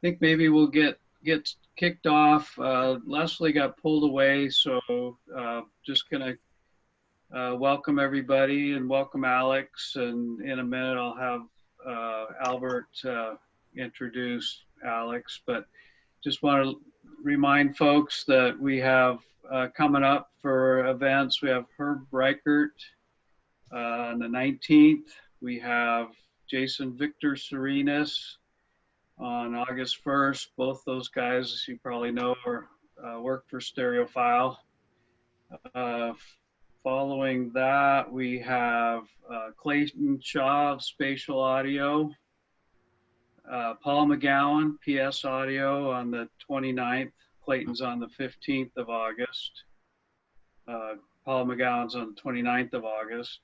think maybe we'll get kicked off. Leslie got pulled away, so just gonna welcome everybody and welcome Alex. And in a minute, I'll have Albert introduce Alex. But just want to remind folks that we have coming up for events. We have Herb Reichert on the 19th. We have Jason Victor Serenas on August 1st. Both those guys, as you probably know, are, work for Stereophile. Following that, we have Clayton Shaw of Spatial Audio, Paul McGowan, PS Audio on the 29th. Clayton's on the 15th of August. Paul McGowan's on the 29th of August.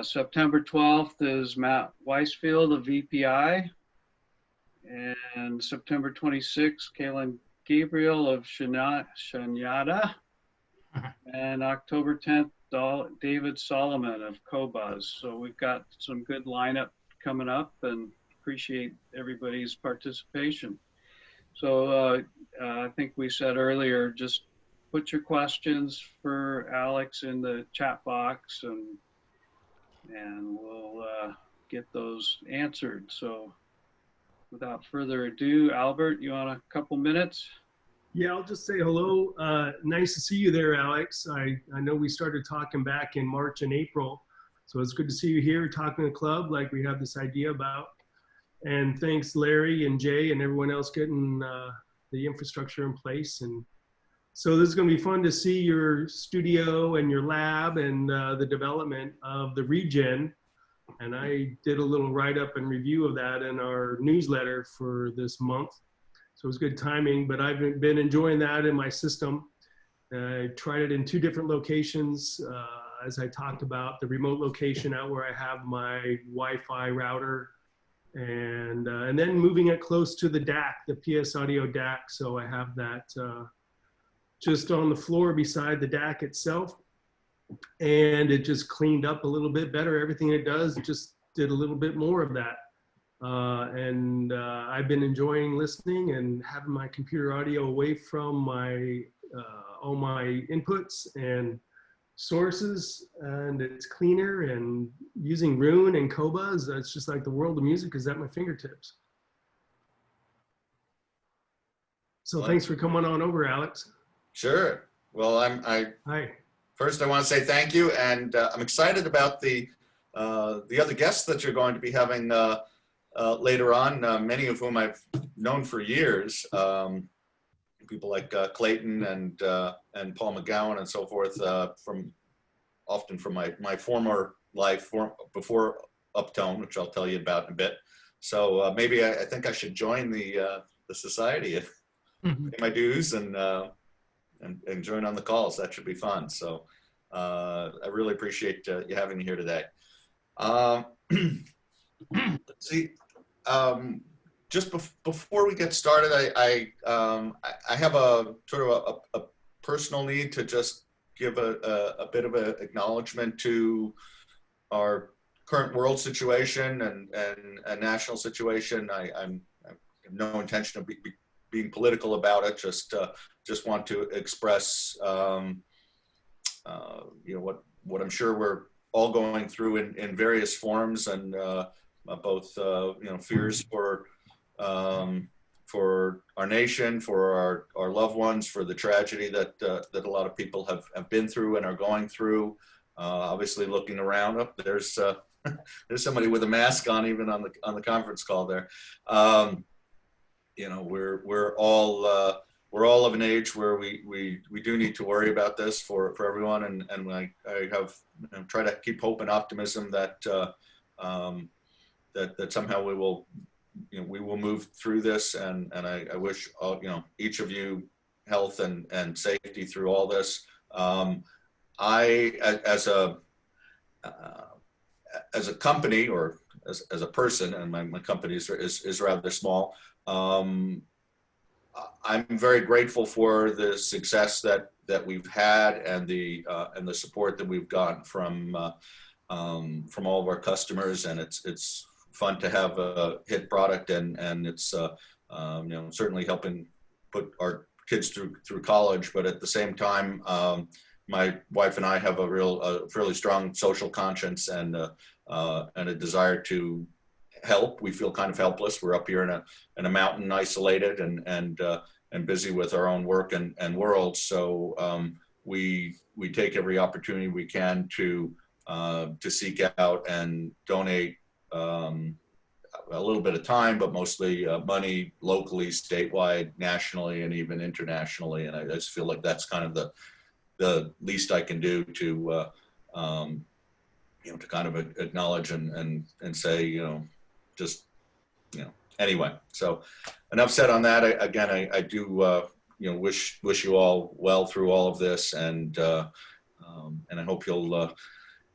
September 12th is Matt Weisfield of VPI. And September 26th, Kaylin Gabriel of Shanyada. And October 10th, David Solomon of Cobuzz. So we've got some good lineup coming up and appreciate everybody's participation. So I think we said earlier, just put your questions for Alex in the chat box and we'll get those answered. So without further ado, Albert, you want a couple minutes? Yeah, I'll just say hello. Nice to see you there, Alex. I know we started talking back in March and April, so it's good to see you here talking to the club like we have this idea about. And thanks Larry and Jay and everyone else getting the infrastructure in place. And so this is going to be fun to see your studio and your lab and the development of the Regen. And I did a little write-up and review of that in our newsletter for this month. So it was good timing, but I've been enjoying that in my system. I tried it in 2 different locations, as I talked about, the remote location out where I have my Wi-Fi router, and then moving it close to the DAC, the PS Audio DAC. So I have that just on the floor beside the DAC itself. And it just cleaned up a little bit better. Everything it does, it just did a little bit more of that. I've been enjoying listening and having my computer audio away from my all my inputs and sources, and it's cleaner, and using Roon and Cobuzz, it's just like the world of music is at my fingertips. So thanks for coming on over, Alex. Sure. Well, Hi. First, I want to say thank you, and I'm excited about the other guests that you're going to be having later on, many of whom I've known for years. People like Clayton and Paul McGowan and so forth, often from my former life before UpTone, which I'll tell you about in a bit. So maybe I think I should join the society and pay my dues and join on the calls. That should be fun. So I really appreciate you having me here today. Let's see. Just before we get started, I have a sort of a personal need to just give a bit of an acknowledgement to our current world situation and national situation. I have no intention of being political about it. Just want to express you know, what I'm sure we're all going through in various forms, and both you know, fears for our nation, for our loved ones, for the tragedy that a lot of people have been through and are going through. Obviously, looking around, up there's somebody with a mask on, even on the conference call there. You know, we're all of an age where we do need to worry about this for everyone, and I have, you know, try to keep hope and optimism that that somehow we will, you know, we will move through this, and I wish all, you know, each of you health and safety through all this. I, as a company, or as a person, and my company is rather small, I'm very grateful for the success that we've had, and the support that we've gotten from all of our customers, and it's fun to have a hit product, and it's certainly helping put our kids through college. But at the same time, my wife and I have a fairly strong social conscience and a desire to help. We feel kind of helpless. We're up here in a mountain, isolated and busy with our own work and world. So we take every opportunity we can to seek out and donate a little bit of time, but mostly money, locally, statewide, nationally, and even internationally. And I just feel like that's kind of the least I can do to to kind of acknowledge and say, anyway. So enough said on that. I do wish you all well through all of this, and I hope you'll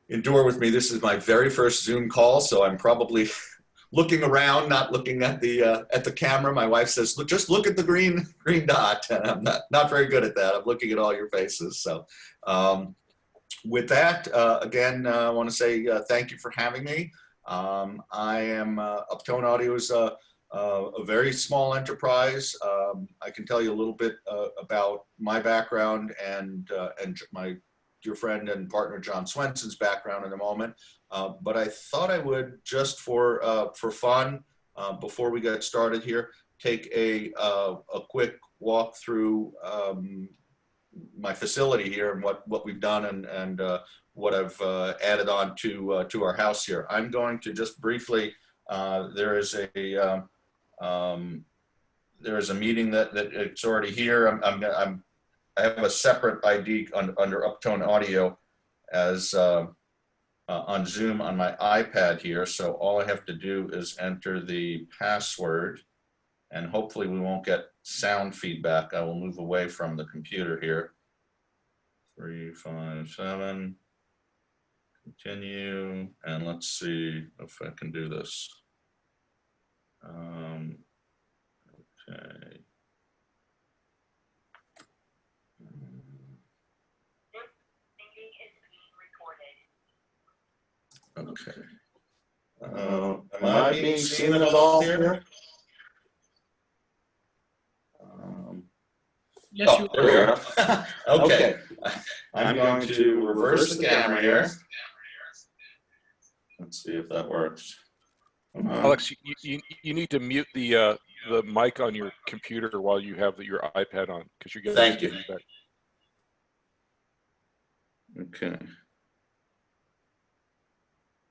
endure with me. This is my very first Zoom call, so I'm probably looking around, not looking at the camera. My wife says, just look at the green dot, and I'm not very good at that. I'm looking at all your faces. So with that, again, I want to say thank you for having me. I am UpTone Audio is a very small enterprise. I can tell you a little bit about my background and my dear friend and partner John Swenson's background in a moment. But I thought I would, just for fun, before we get started here, take a quick walk through my facility here and what we've done and what I've added on to our house here. I'm going to just briefly, there is a meeting that it's already here. I have a separate ID under UpTone Audio as on Zoom on my iPad here. So all I have to do is enter the password, and hopefully we won't get sound feedback. I will move away from the computer here. 357, continue, and let's see if I can do this. Okay. Okay. Am I being seen at all here? Yes, oh, there we are. Okay. I'm going to reverse the camera here. Let's see if that works. Alex, you need to mute the mic on your computer while you have your iPad on, because you're getting Thank you. feedback. Okay.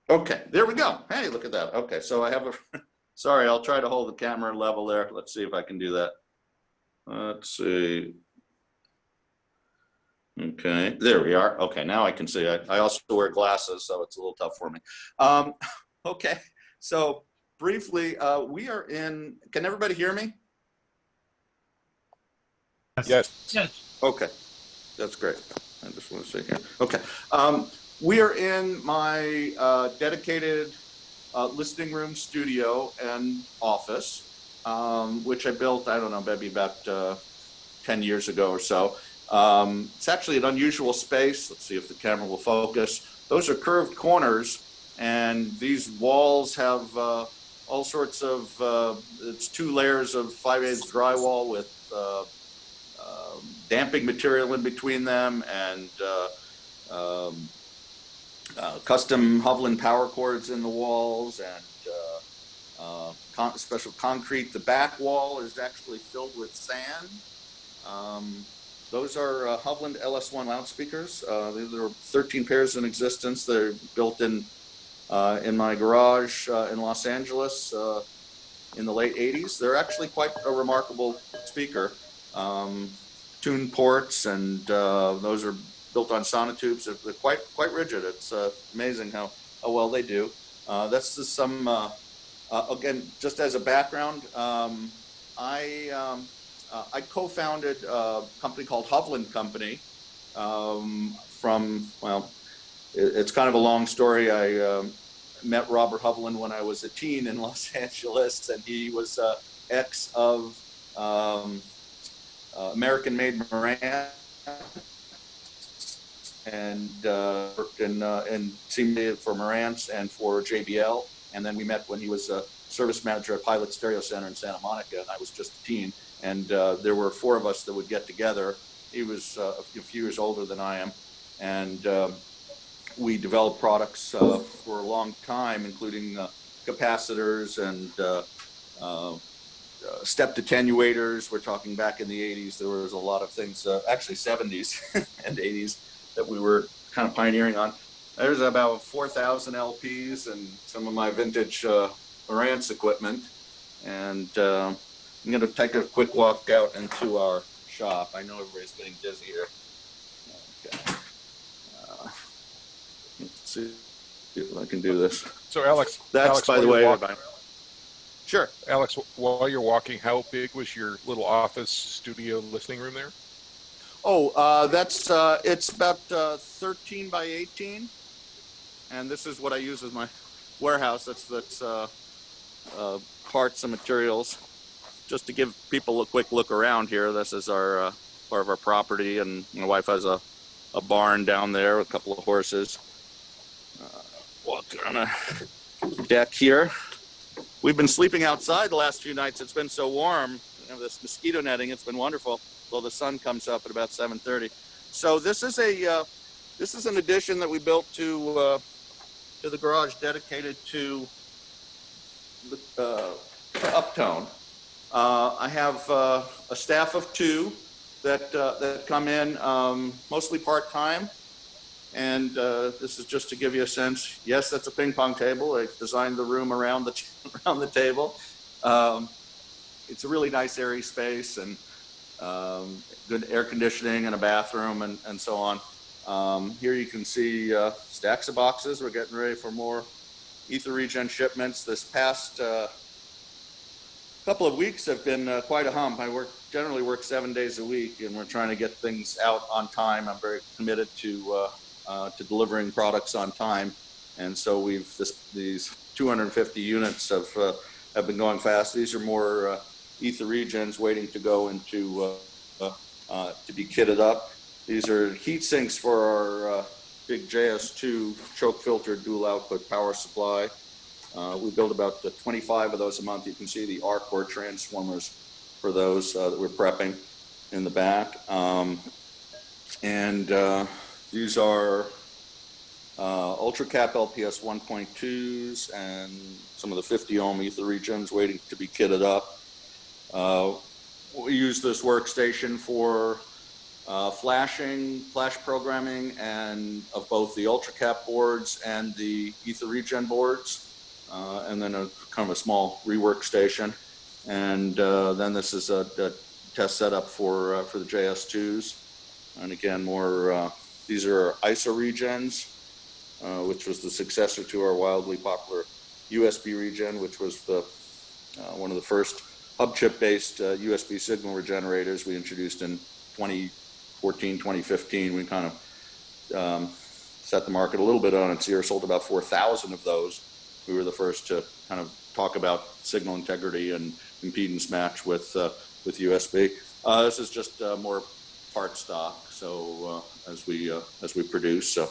Okay, there we go. Hey, look at that. Okay, so I have sorry, I'll try to hold the camera level there. Let's see if I can do that. Let's see. Okay, there we are. Okay, now I can see. I also wear glasses, so it's a little tough for me. Okay, so briefly, we are in, can everybody hear me? Yes. Yes. Okay, that's great. I just want to say here. Okay, we are in my dedicated listening room, studio, and office, which I built, I don't know, maybe about 10 years ago or so. It's actually an unusual space. Let's see if the camera will focus. Those are curved corners, and these walls have all sorts of, it's 2 layers of 5/8 drywall with damping material in between them, and custom Hovland power cords in the walls, and special concrete. The back wall is actually filled with sand. Those are Hovland LS1 loudspeakers. There are 13 pairs in existence. They're built in my garage in Los Angeles in the late 80s. They're actually quite a remarkable speaker. Tuned ports, and those are built on sonotubes. They're quite rigid. It's amazing how well they do. That's just some, again, just as a background, I co-founded a company called Hovland Company from, well, it's kind of a long story. I met Robert Hovland when I was a teen in Los Angeles, and he was ex of American-made Marantz, and worked in for Marantz and for JBL. And then we met when he was a service manager at Pilot Stereo Center in Santa Monica, and I was just a teen. And there were 4 of us that would get together. He was a few years older than I am. And we developed products for a long time, including capacitors and stepped attenuators. We're talking back in the 80s. There was a lot of things, actually 70s and 80s, that we were kind of pioneering on. There's about 4,000 LPs and some of my vintage Marantz equipment. And I'm going to take a quick walk out into our shop. I know everybody's getting dizzy here. Okay. Let's see if I can do this. So Alex, That's, by the way, sure. Alex, while you're walking, how big was your little office studio listening room there? Oh, that's it's about 13 by 18, and this is what I use as my warehouse. That's parts and materials. Just to give people a quick look around here, this is our part of our property, and my wife has a barn down there with a couple of horses. Walking on a deck here. We've been sleeping outside the last few nights. It's been so warm. We have this mosquito netting. It's been wonderful. Well, the sun comes up at about 7:30. So this is an addition that we built to the garage dedicated to UpTone. I have a staff of 2 that come in mostly part-time. And this is just to give you a sense. Yes, that's a ping pong table. I designed the room around the table. It's a really nice airy space and good air conditioning and a bathroom and so on. Here you can see stacks of boxes. We're getting ready for more EtherREGEN shipments. This past couple of weeks have been quite a hump. I generally work 7 days a week, and we're trying to get things out on time. I'm very committed to delivering products on time, and so these 250 units have been going fast. These are more EtherREGENs waiting to go into to be kitted up. These are heat sinks for our big JS2 choke filter dual output power supply. We build about 25 of those a month. You can see the R core transformers for those that we're prepping in the back. These are UltraCap LPS 1.2s and some of the 50 ohm EtherREGENs waiting to be kitted up. We use this workstation for flash programming and of both the UltraCap boards and the EtherREGEN boards, and then a kind of a small rework station. And then this is a test setup for the JS2s. And again, more, these are ISO-REGENs, which was the successor to our wildly popular USB regen, which was one of the first hub chip-based USB signal regenerators we introduced in 2014, 2015. We kind of set the market a little bit on its ear, sold about 4,000 of those. We were the first to kind of talk about signal integrity and impedance match with USB. This is just more part stock. So as we produce, so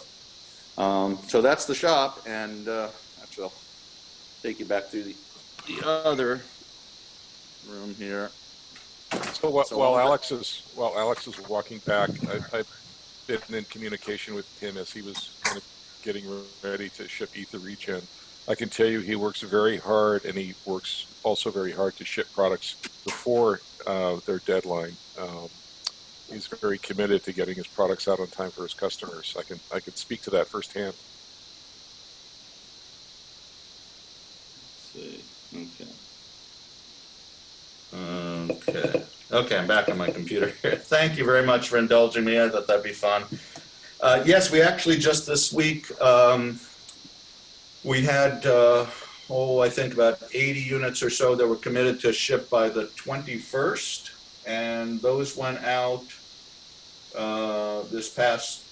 that's the shop, and actually I'll take you back through the other room here. So while Alex is walking back, I've been in communication with him as he was kind of getting ready to ship EtherREGEN. I can tell you he works very hard, and he works also very hard to ship products before their deadline. He's very committed to getting his products out on time for his customers. I can speak to that firsthand. Let's see. Okay, I'm back on my computer here. Thank you very much for indulging me. I thought that'd be fun. Yes, we actually just this week, we had, I think about 80 units or so that were committed to ship by the 21st. And those went out this past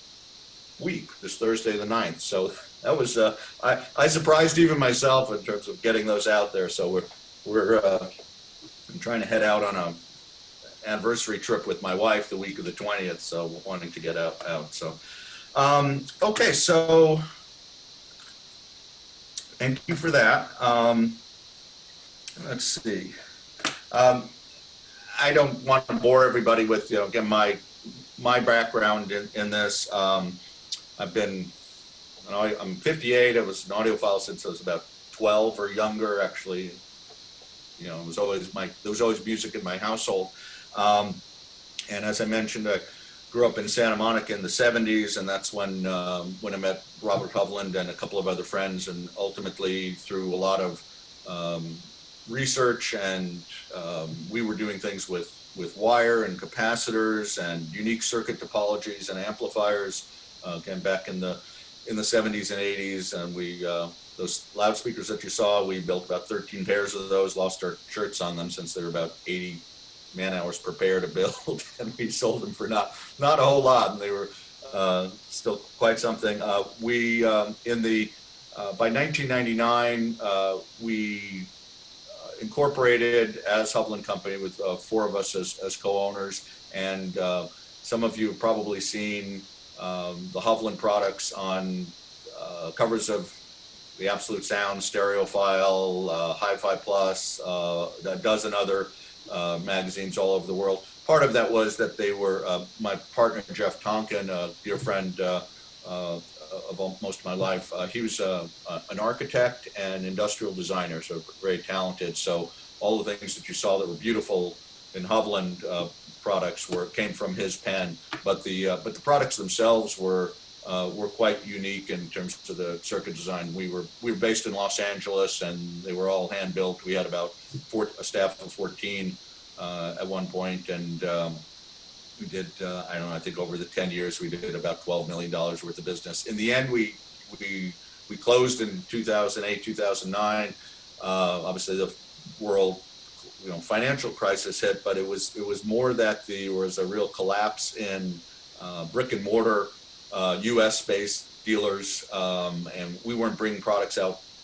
week, this Thursday the 9th. So that was, I surprised even myself in terms of getting those out there. So I'm trying to head out on a anniversary trip with my wife the week of the 20th. So wanting to get out. So, okay, so Thank you for that. Let's see. I don't want to bore everybody with, again, my background in this. I've been, I'm 58. I was an audiophile since I was about 12 or younger. Actually, it was always there was always music in my household. And as I mentioned, I grew up in Santa Monica in the 70s, and that's when I met Robert Hovland and a couple of other friends, and ultimately through a lot of research, and we were doing things with wire and capacitors and unique circuit topologies and amplifiers, again back in the 70s and 80s. And we those loudspeakers that you saw, we built about 13 pairs of those, lost our shirts on them since they were about 80 man hours per pair to build, and we sold them for not a whole lot, and they were still quite something. By 1999, we incorporated as Hovland Company with 4 of us as co-owners, and some of you have probably seen the Hovland products on covers of the Absolute Sound, Stereophile, Hi-Fi Plus, a dozen other magazines all over the world. Part of that was that they were my partner Jeff Tonkin, a dear friend of most of my life. He was an architect and industrial designer, so very talented. So all the things that you saw that were beautiful in Hovland products came from his pen. But the products themselves were quite unique in terms of the circuit design. We were based in Los Angeles, and they were all hand built. We had about a staff of 14 at one point, and we did, I don't know, I think over the 10 years we did about $12 million worth of business. In the end, we closed in 2008, 2009. Obviously, the world financial crisis hit, but it was more that there was a real collapse in brick and mortar U.S.-based dealers, and we weren't bringing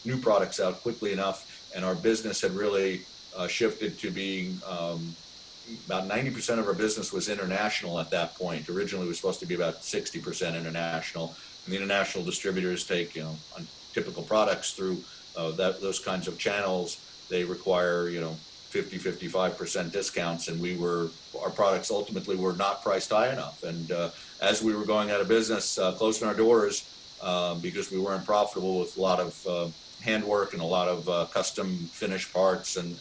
new products out quickly enough, and our business had really shifted to being about 90% of our business was international at that point. Originally, it was supposed to be about 60% international, and the international distributors take typical products through those kinds of channels. They require 50-55% discounts, and our products ultimately were not priced high enough. And as we were going out of business, closing our doors because we weren't profitable with a lot of handwork and a lot of custom finished parts and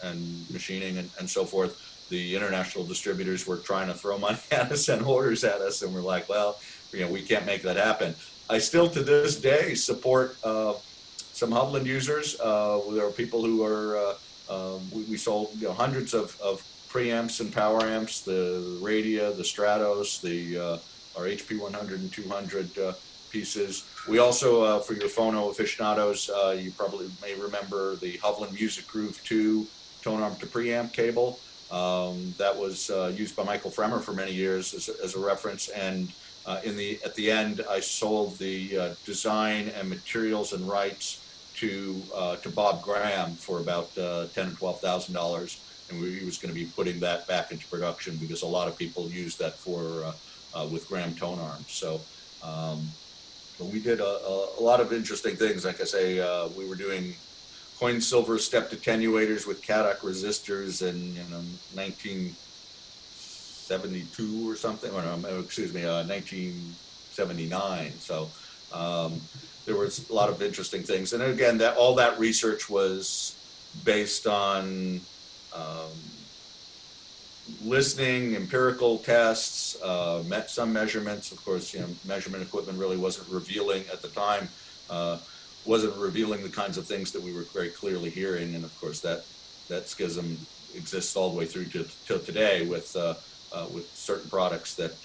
machining and so forth, the international distributors were trying to throw money at us and orders at us, and we're like, well, we can't make that happen. I still to this day support some Hovland users. There are people who are we sold hundreds of preamps and power amps, the Radia, the Stratos, our HP 100 and 200 pieces. We also, for your phono aficionados, you probably may remember the Hovland Music Groove 2 tone arm to preamp cable. That was used by Michael Fremer for many years as a reference. And at the end, I sold the design and materials and rights to Bob Graham for about $10,000 or $12,000, and he was going to be putting that back into production because a lot of people use that with Graham tone arms. So we did a lot of interesting things. Like I say, we were doing coin silver stepped attenuators with Cadoc resistors in 1972 or something, or no, excuse me, 1979. So there was a lot of interesting things. And again, all that research was based on listening, empirical tests, some measurements. Of course, measurement equipment really wasn't revealing at the time, wasn't revealing the kinds of things that we were very clearly hearing. And of course, that schism exists all the way through till today with certain products that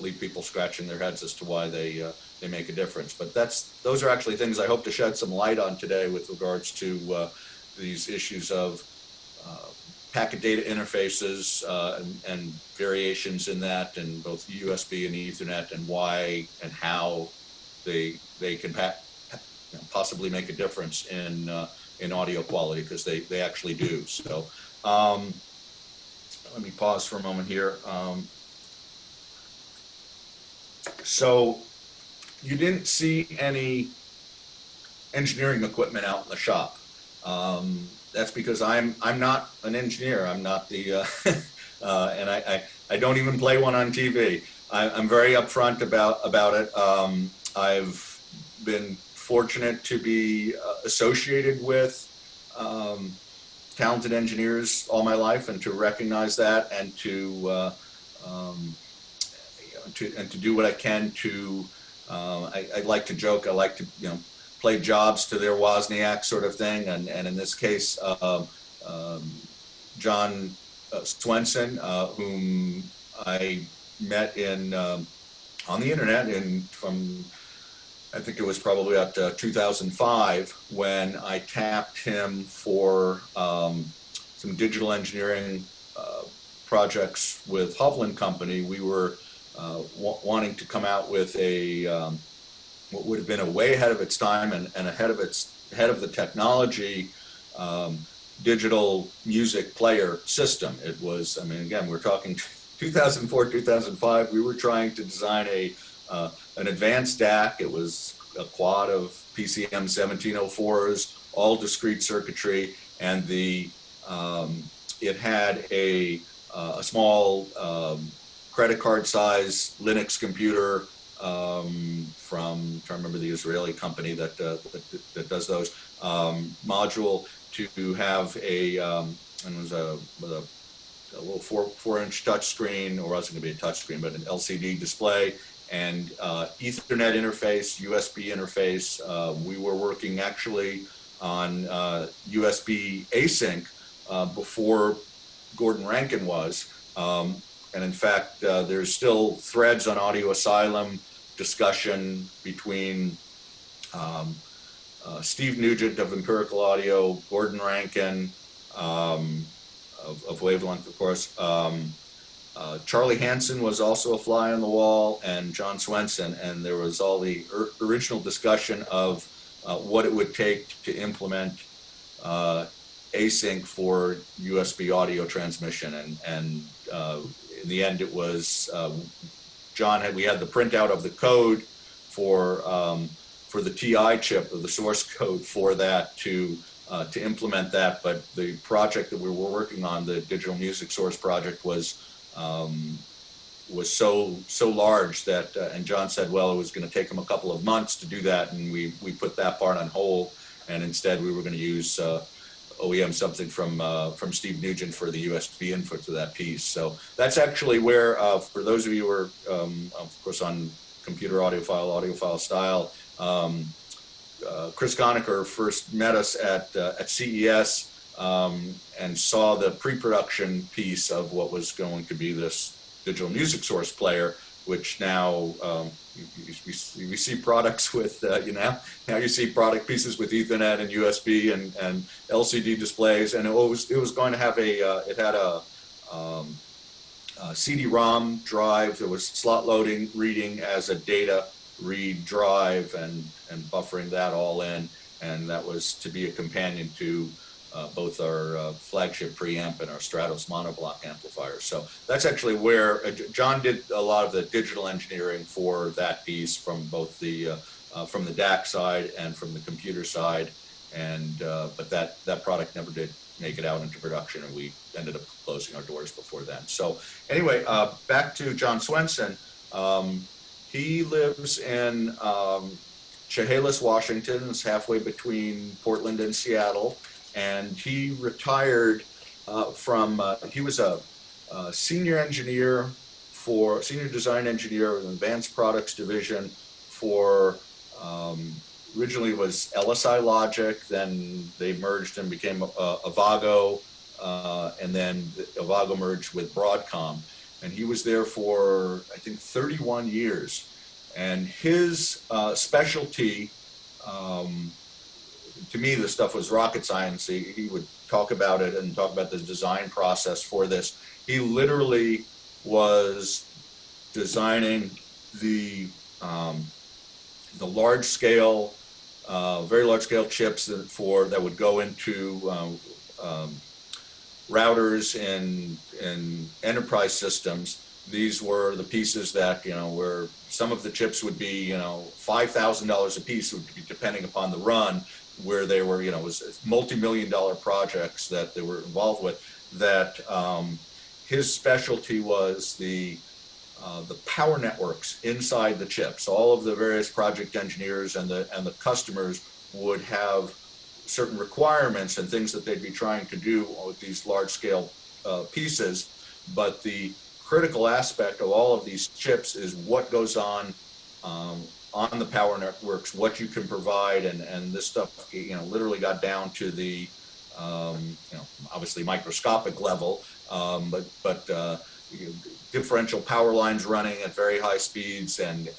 leave people scratching their heads as to why they make a difference. But those are actually things I hope to shed some light on today with regards to these issues of packet data interfaces and variations in that, and both USB and Ethernet, and why and how they can possibly make a difference in audio quality, because they actually do. So let me pause for a moment here. So you didn't see any engineering equipment out in the shop. That's because I'm not an engineer. I'm not the, and I don't even play one on TV. I'm very upfront about it. I've been fortunate to be associated with talented engineers all my life, and to recognize that, and to do what I can to. I like to joke. I like to play jobs to their Wozniak sort of thing, and in this case, John Swenson, whom I met on the internet from, I think it was probably about 2005, when I tapped him for some digital engineering projects with Hovland Company. We were wanting to come out with a what would have been a way ahead of its time and ahead of the technology digital music player system. It was, I mean, again, we're talking 2004, 2005. We were trying to design an advanced DAC. It was a quad of PCM 1704s, all discrete circuitry, and it had a small credit card size Linux computer from, I'm trying to remember the Israeli company that does those, module to have and it was a little 4-inch touch screen, or it wasn't going to be a touch screen, but an LCD display, and Ethernet interface, USB interface. We were working actually on USB async before Gordon Rankin was. And in fact, there's still threads on Audio Asylum discussion between Steve Nugent of Empirical Audio, Gordon Rankin of Wavelength, of course. Charlie Hansen was also a fly on the wall, and John Swenson, and there was all the original discussion of what it would take to implement async for USB audio transmission, and in the end, it was we had the printout of the code for the TI chip, of the source code for that to implement that. But the project that we were working on, the digital music source project, was so large that, and John said, well, it was going to take him a couple of months to do that, and we put that part on hold, and instead we were going to use OEM something from Steve Nugent for the USB input to that piece. So that's actually where, for those of you who are, of course, on computer audiophile style, Chris Conacher first met us at CES and saw the pre-production piece of what was going to be this digital music source player, which now we see products with, now you see product pieces with Ethernet and USB and LCD displays, and it was going to have it had a CD-ROM drive. There was slot loading, reading as a data read drive, and buffering that all in, and that was to be a companion to both our flagship preamp and our Stratos monoblock amplifiers. So that's actually where John did a lot of the digital engineering for that piece, from both from the DAC side and from the computer side, and but that product never did make it out into production, and we ended up closing our doors before then. So anyway, back to John Swenson. He lives in Chehalis, Washington. It's halfway between Portland and Seattle. And he retired he was a senior design engineer in the Advanced Products Division for, originally it was LSI Logic, then they merged and became Avago, and then Avago merged with Broadcom. And he was there for, I think, 31 years. And his specialty, to me, this stuff was rocket science. He would talk about it and talk about the design process for this. He literally was designing the large scale, very large scale chips that would go into routers and enterprise systems these were the pieces that, where some of the chips would be, $5,000 a piece, would be depending upon the run, where they were, it was multi-million-dollar projects that they were involved with, that his specialty was the power networks inside the chips. All of the various project engineers and the customers would have certain requirements and things that they'd be trying to do with these large-scale pieces, but the critical aspect of all of these chips is what goes on the power networks, what you can provide, and this stuff, literally got down to the, obviously microscopic level, but differential power lines running at very high speeds, and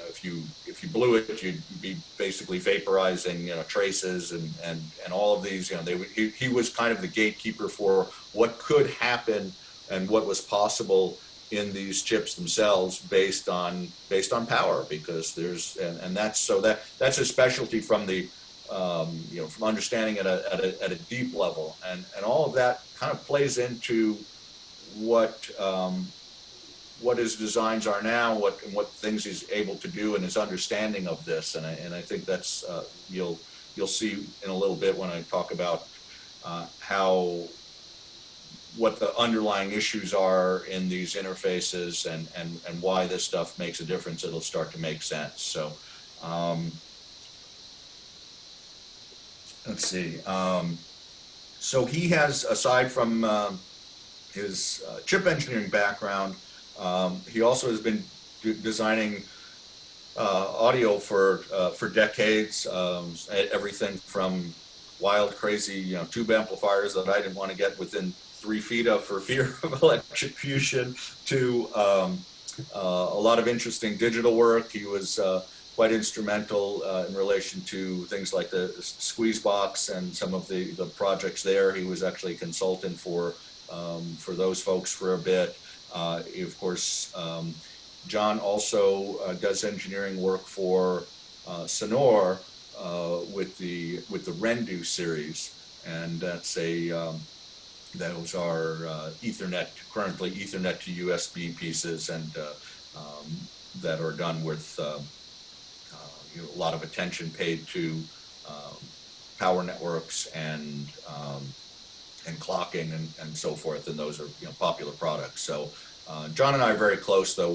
if you blew it, you'd be basically vaporizing, traces and all of these. He was kind of the gatekeeper for what could happen and what was possible in these chips themselves based on power, because that's a specialty from the from understanding at a deep level, and all of that kind of plays into what his designs are now, and what things he's able to do, and his understanding of this, and I think that's you'll see in a little bit when I talk about what the underlying issues are in these interfaces, and why this stuff makes a difference. It'll start to make sense. So let's see. So he has, aside from his chip engineering background, he also has been designing audio for decades. Everything from wild, crazy, tube amplifiers that I didn't want to get within 3 feet of for fear of electrocution, to a lot of interesting digital work. He was quite instrumental in relation to things like the Squeeze Box and some of the projects there. He was actually a consultant for those folks for a bit. Of course, John also does engineering work for Sonor with the Rendu series, and that's those are currently Ethernet to USB pieces, and that are done with a lot of attention paid to power networks and clocking and so forth, and those are popular products. So John and I are very close, though.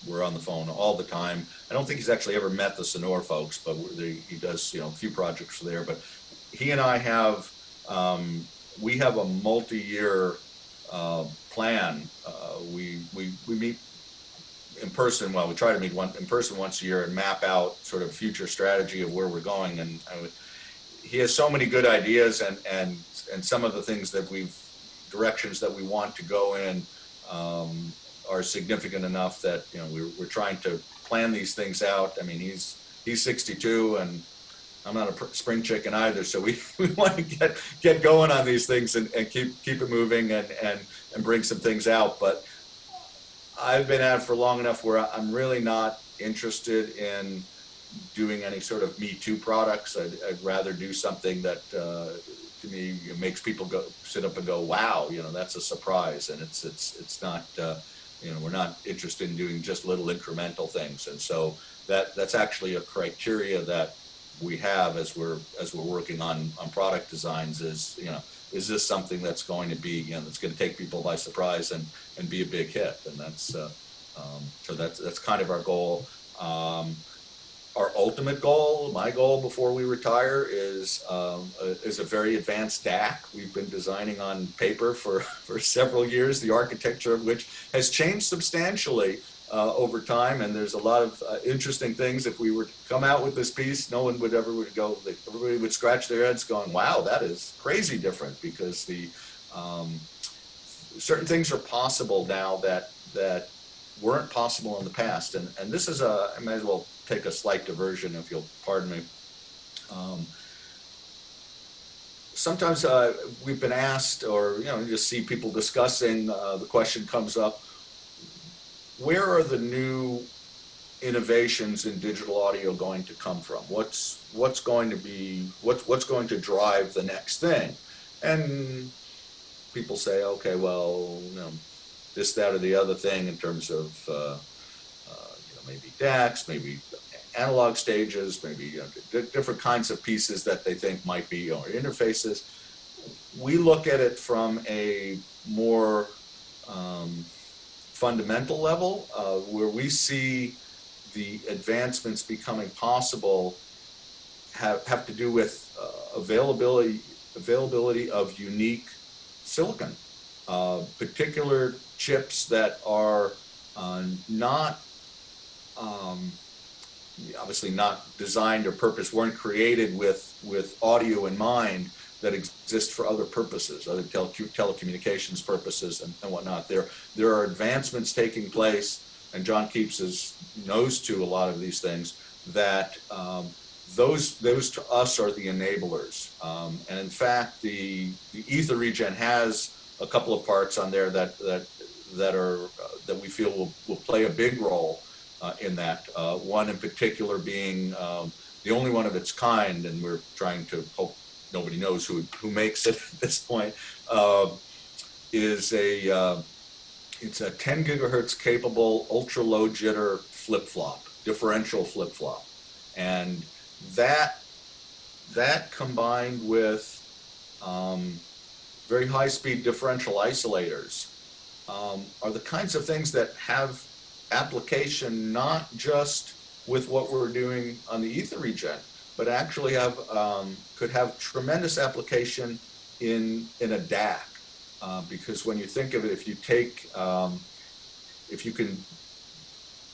We're on the phone all the time. I don't think he's actually ever met the Sonor folks, but he does a few projects there. But he and I have we have a multi-year plan. We meet in person. Well, we try to meet in person once a year and map out sort of future strategy of where we're going. And he has so many good ideas, and some of the things that directions that we want to go in are significant enough that we're trying to plan these things out. I mean, he's 62, and I'm not a spring chicken either, so we want to get going on these things and keep it moving and bring some things out. But I've been at it for long enough where I'm really not interested in doing any sort of Me Too products. I'd rather do something that to me makes people sit up and go, wow, that's a surprise. And it's not we're not interested in doing just little incremental things. And so that's actually a criteria that we have as we're working on product designs is this something that's going to be that's going to take people by surprise and be a big hit. And that's so that's kind of our goal. Our ultimate goal, my goal before we retire, is a very advanced DAC. We've been designing on paper for several years, the architecture of which has changed substantially over time, and there's a lot of interesting things. If we were to come out with this piece, no one would everybody would scratch their heads going, wow, that is crazy different, because the certain things are possible now that weren't possible in the past. And this is I may as well take a slight diversion, if you'll pardon me. Sometimes we've been asked, or you just see people discussing, the question comes up, where are the new innovations in digital audio going to come from? What's going to drive the next thing? And people say, okay, well, this, that, or the other thing in terms of maybe DACs, maybe analog stages, maybe different kinds of pieces that they think might be interfaces. We look at it from a more fundamental level, where we see the advancements becoming possible have to do with availability of unique silicon, particular chips that are not obviously not designed or weren't created with audio in mind, that exist for other purposes, other telecommunications purposes and whatnot. There are advancements taking place, and John keeps his nose to a lot of these things, that those to us are the enablers. And in fact, the EtherREGEN has a couple of parts on there that we feel will play a big role in that. One in particular being the only one of its kind, and we're trying to hope nobody knows who makes it at this point, is it's a 10 gigahertz capable ultra low jitter flip-flop, differential flip-flop. And that combined with very high speed differential isolators are the kinds of things that have application not just with what we're doing on the EtherREGEN, but actually could have tremendous application in a DAC, because when you think of it, if you can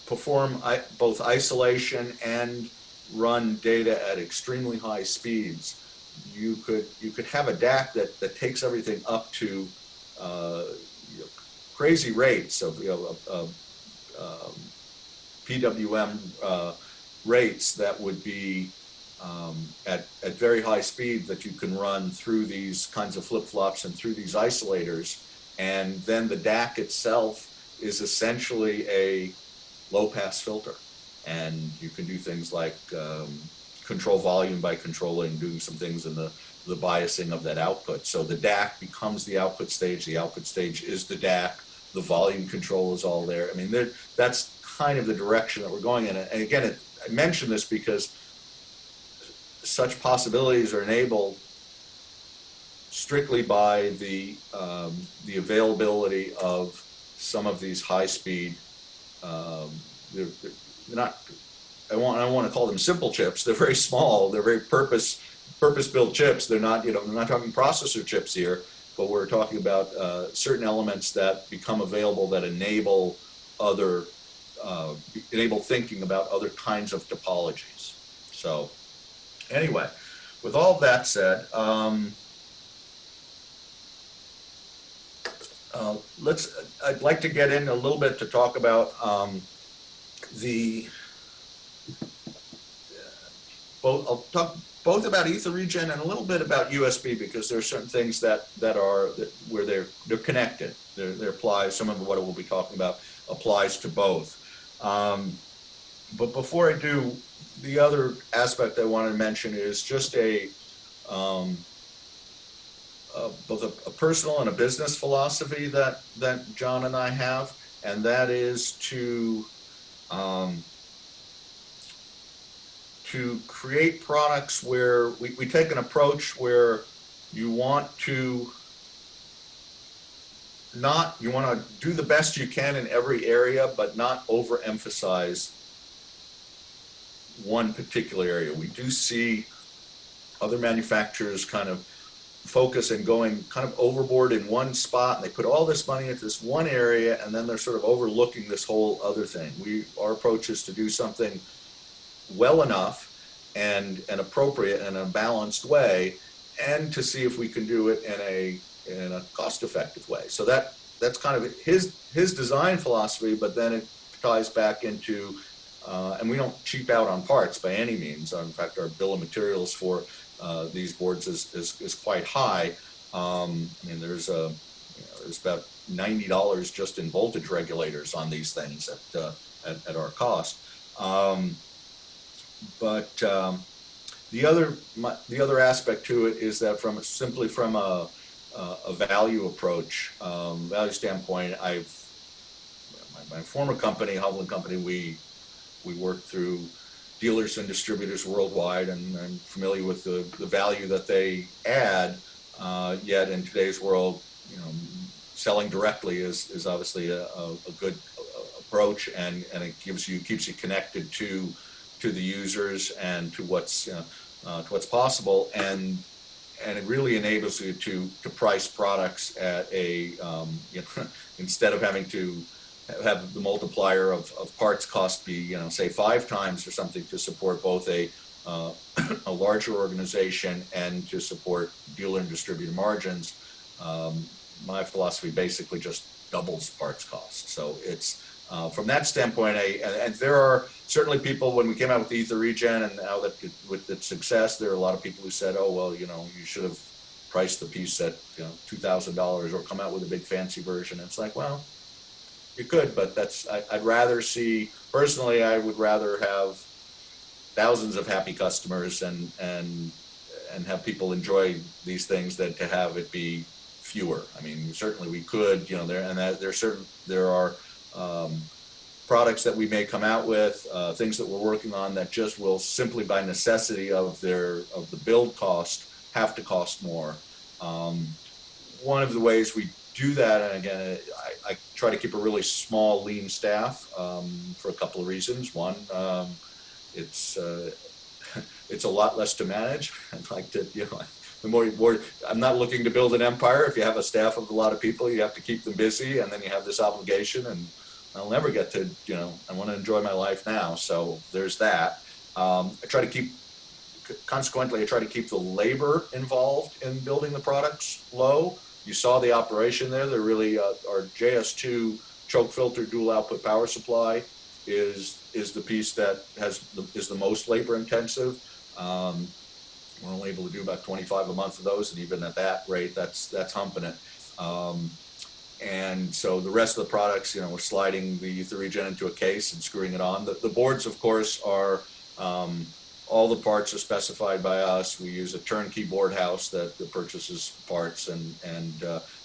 perform both isolation and run data at extremely high speeds, you could have a DAC that takes everything up to crazy rates of PWM rates that would be at very high speed, that you can run through these kinds of flip-flops and through these isolators. And then the DAC itself is essentially a low-pass filter. And you can do things like control volume by doing some things in the biasing of that output. So the DAC becomes the output stage is the DAC, the volume control is all there. I mean, that's kind of the direction that we're going in. And again, I mention this because such possibilities are enabled strictly by the availability of some of these high-speed. They're not. I don't want to call them simple chips. They're very small. They're very purpose-built chips. They're not. We're not talking processor chips here, but we're talking about certain elements that become available that enable thinking about other kinds of topologies. So. Anyway, with all that said, I'd like to get in a little bit to talk about I'll talk both about EtherREGEN and a little bit about USB, because there are certain things where they're connected. They apply. Some of what we'll be talking about applies to both. But before I do, the other aspect I wanted to mention is just both a personal and a business philosophy that John and I have, and that is to create products where we take an approach where you want to do the best you can in every area, but not overemphasize one particular area. We do see other manufacturers kind of focus and going kind of overboard in one spot, and they put all this money into this one area, and then they're sort of overlooking this whole other thing. Our approach is to do something well enough and appropriate in a balanced way, and to see if we can do it in a cost-effective way. So that's kind of his design philosophy, but then it ties back into and we don't cheap out on parts by any means. In fact, our bill of materials for these boards is quite high. I mean, there's about $90 just in voltage regulators on these things at our cost. But the other aspect to it is that simply from a value approach, value standpoint, my former company, Hovland Company, we worked through dealers and distributors worldwide, and I'm familiar with the value that they add. Yet in today's world, you know, selling directly is obviously a good approach, and it keeps you connected to the users and to what's possible, and it really enables you to price products at a you know, instead of having to have the multiplier of parts cost be, you know, say 5 times or something to support both a larger organization and to support dealer and distributor margins. My philosophy basically just doubles parts cost. So it's from that standpoint, and there are certainly people, when we came out with the EtherREGEN, and now that with its success, there are a lot of people who said, oh, well, you know, you should have priced the piece at, you know, $2,000 or come out with a big fancy version. And it's like, well, you could, but that's, I'd rather see, personally, I would rather have thousands of happy customers and have people enjoy these things than to have it be fewer. I mean, certainly we could, you know, there are products that we may come out with, things that we're working on that just will simply by necessity of the build cost have to cost more. One of the ways we do that, and again, I try to keep a really small, lean staff for a couple of reasons. One, it's a lot less to manage. I'd like to, you know, the more I'm not looking to build an empire. If you have a staff of a lot of people, you have to keep them busy, and then you have this obligation, and I'll never get to, you know, I want to enjoy my life now. So there's that. Consequently, I try to keep the labor involved in building the products low. You saw the operation there. They're really, our JS2 choke filter dual output power supply is the piece that is the most labor intensive. We're only able to do about 25 a month of those, and even at that rate, that's humping it. And so the rest of the products, you know, we're sliding the EtherREGEN into a case and screwing it on. The boards, of course, are all the parts are specified by us. We use a turnkey board house that purchases parts, and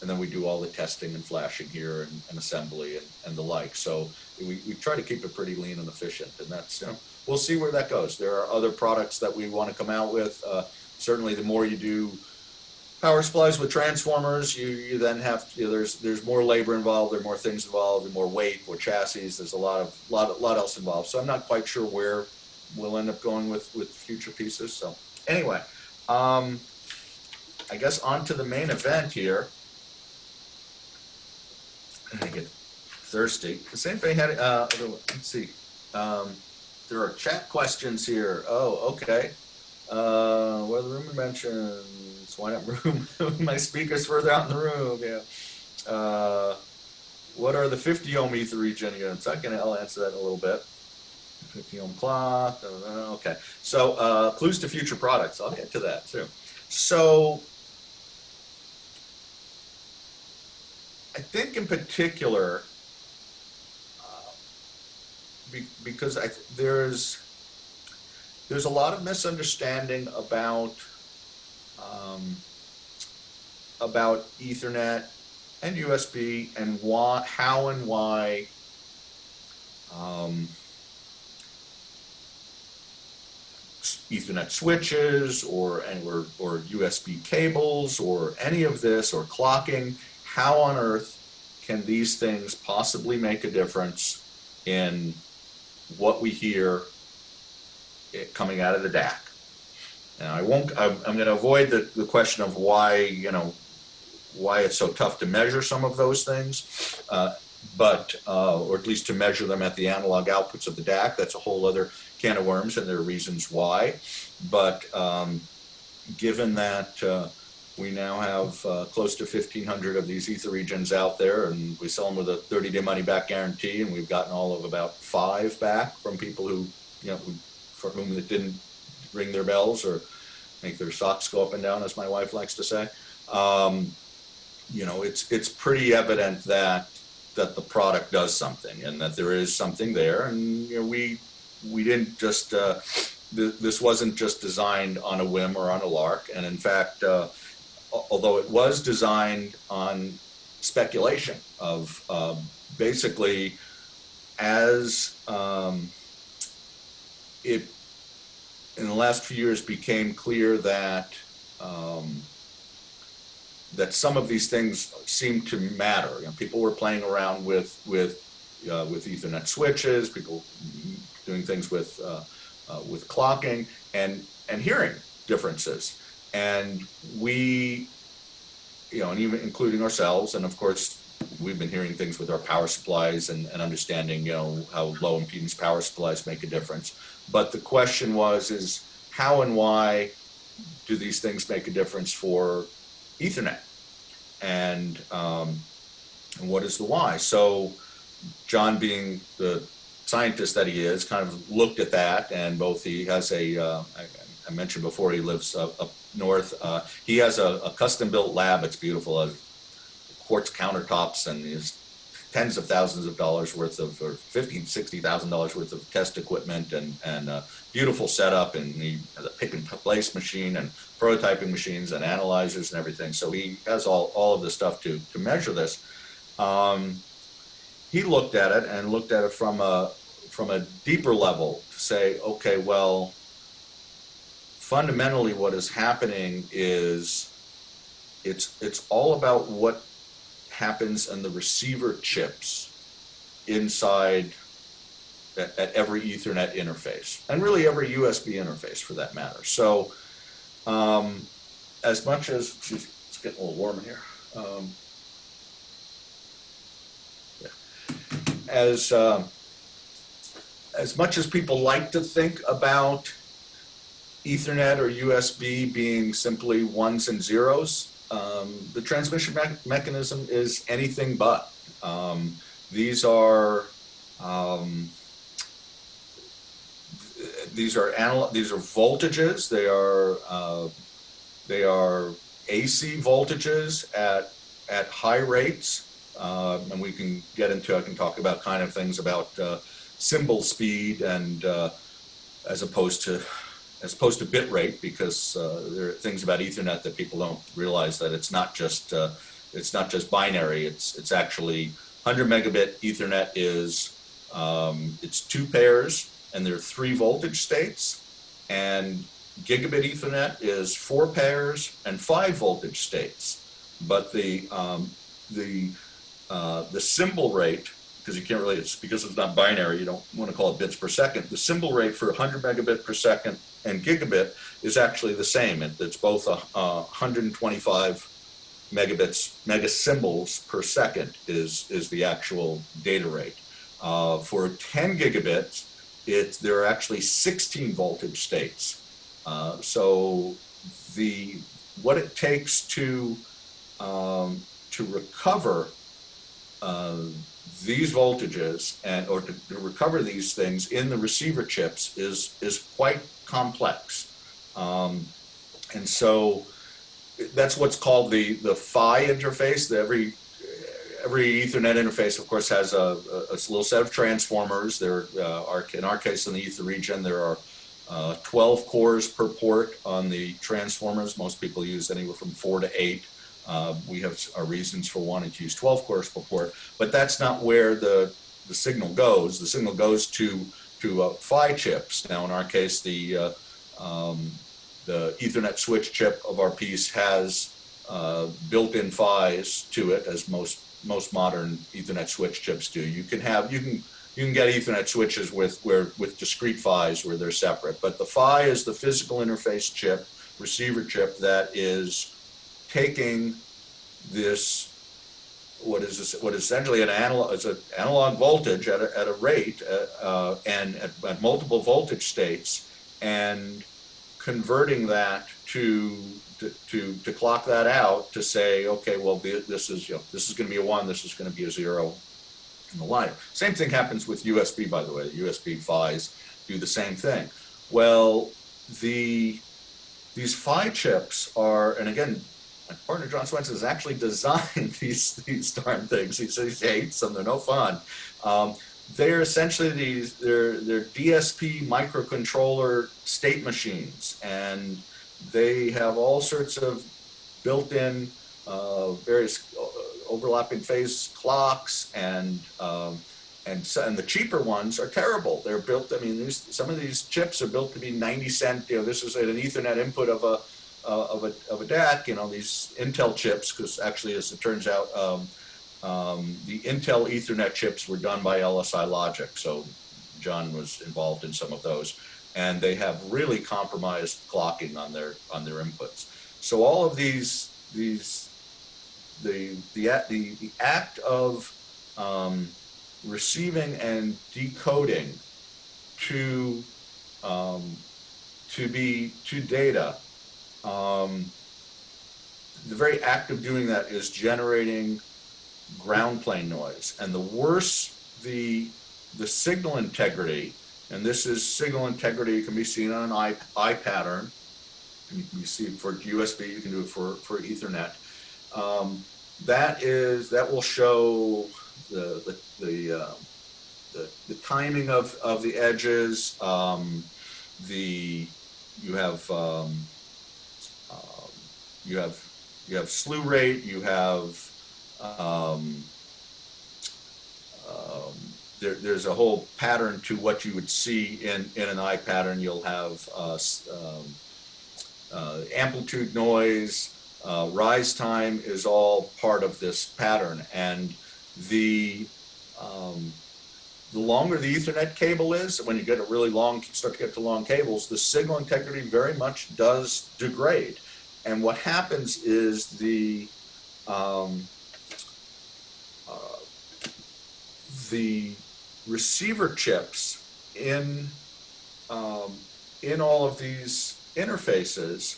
then we do all the testing and flashing here and assembly and the like. So we try to keep it pretty lean and efficient, and that's, you know, we'll see where that goes. There are other products that we want to come out with. Certainly, the more you do power supplies with transformers, you then have to, you know, there's more labor involved, there are more things involved, there's more weight, more chassis. There's a lot else involved. So I'm not quite sure where we'll end up going with future pieces. So anyway, I guess on to the main event here. I get thirsty. Does anybody had let's see. There are chat questions here. Oh, okay. What are the room dimensions? Why not move my speakers further out in the room? Yeah. What are the 50 ohm EtherREGEN units? I'll answer that in a little bit. 50 ohm clock. Okay. So clues to future products. I'll get to that too. So I think in particular, because there's a lot of misunderstanding about Ethernet and USB and how and why Ethernet switches or USB cables or any of this or clocking. How on earth can these things possibly make a difference in what we hear coming out of the DAC? Now I'm going to avoid the question of why, you know, why it's so tough to measure some of those things, but or at least to measure them at the analog outputs of the DAC. That's a whole other can of worms, and there are reasons why. But given that we now have close to 1,500 of these EtherREGENs out there, and we sell them with a 30-day money-back guarantee, and we've gotten all of about 5 back from people who, you know, for whom it didn't ring their bells or make their socks go up and down, as my wife likes to say. You know, it's pretty evident that the product does something, and that there is something there. And you know, we didn't just this wasn't just designed on a whim or on a lark. And in fact, although it was designed on speculation of basically as it in the last few years became clear that that some of these things seemed to matter. You know, people were playing around with Ethernet switches, people doing things with clocking and hearing differences, and we, you know, and even including ourselves, and of course we've been hearing things with our power supplies and understanding, you know, how low impedance power supplies make a difference. But the question is how and why do these things make a difference for Ethernet? And what is the why? So John, being the scientist that he is, kind of looked at that, and both he has I mentioned before, he lives up north. He has a custom-built lab. It's beautiful, quartz countertops, and his tens of thousands of dollars worth of, or $50,000-$60,000 worth of test equipment, and beautiful setup, and he has a pick and place machine and prototyping machines and analyzers and everything. So he has all of the stuff to measure this. He looked at it and looked at it from a deeper level to say, okay, well, fundamentally what is happening is it's all about what happens in the receiver chips inside at every Ethernet interface, and really every USB interface for that matter. So as much as, excuse me, it's getting a little warm in here. As much as people like to think about Ethernet or USB being simply ones and zeros, the transmission mechanism is anything but. These are voltages. They are AC voltages at high rates, and we can get into. I can talk about kind of things about symbol speed and as opposed to bit rate, because there are things about Ethernet that people don't realize, that it's not just binary. It's actually 100 megabit Ethernet is it's 2 pairs, and there are 3 voltage states, and gigabit Ethernet is 4 pairs and 5 voltage states. But the symbol rate, because you can't really, it's because it's not binary, you don't want to call it bits per second. The symbol rate for 100 megabit per second and gigabit is actually the same. It's both 125 mega symbols per second is the actual data rate. For 10 gigabits, there are actually 16 voltage states. So what it takes to recover these voltages or to recover these things in the receiver chips is quite complex, and so that's what's called the PHY interface. Every Ethernet interface, of course, has a little set of transformers. There are, in our case, in the EtherREGEN, there are 12 cores per port on the transformers. Most people use anywhere from 4 to 8. We have our reasons for wanting to use 12 cores per port, but that's not where the signal goes. The signal goes to PHY chips. Now, in our case, the Ethernet switch chip of our piece has built-in PHYs to it, as most modern Ethernet switch chips do. You can get Ethernet switches with discrete PHYs where they're separate, but the PHY is the physical interface chip, receiver chip, that is taking this, what is essentially an analog voltage at a rate and at multiple voltage states, and converting that to clock that out to say, okay, well, this is going to be a 1, this is going to be a 0, and the like. Same thing happens with USB, by the way. USB PHYs do the same thing. Well, these PHY chips are, and again, my partner John Swenson has actually designed these darn things. He says he hates them; they're no fun. They're essentially they're DSP microcontroller state machines, and they have all sorts of built-in various overlapping phase clocks and and the cheaper ones are terrible. They're built, I mean, some of these chips are built to be 90-cent, this is an Ethernet input of a DAC, these Intel chips, because actually, as it turns out, the Intel Ethernet chips were done by LSI Logic, so John was involved in some of those, and they have really compromised clocking on their inputs. So all of the act of receiving and decoding to data, the very act of doing that is generating ground plane noise. And the worse the signal integrity, and this is signal integrity, can be seen on an I pattern. You see it for USB, you can do it for Ethernet. That will show the timing of the edges. You have slew rate. You have there's a whole pattern to what you would see in an I pattern. You'll have amplitude noise. Rise time is all part of this pattern, and the longer the Ethernet cable is, when you get a really long, start to get to long cables, the signal integrity very much does degrade. And what happens is the receiver chips in all of these interfaces,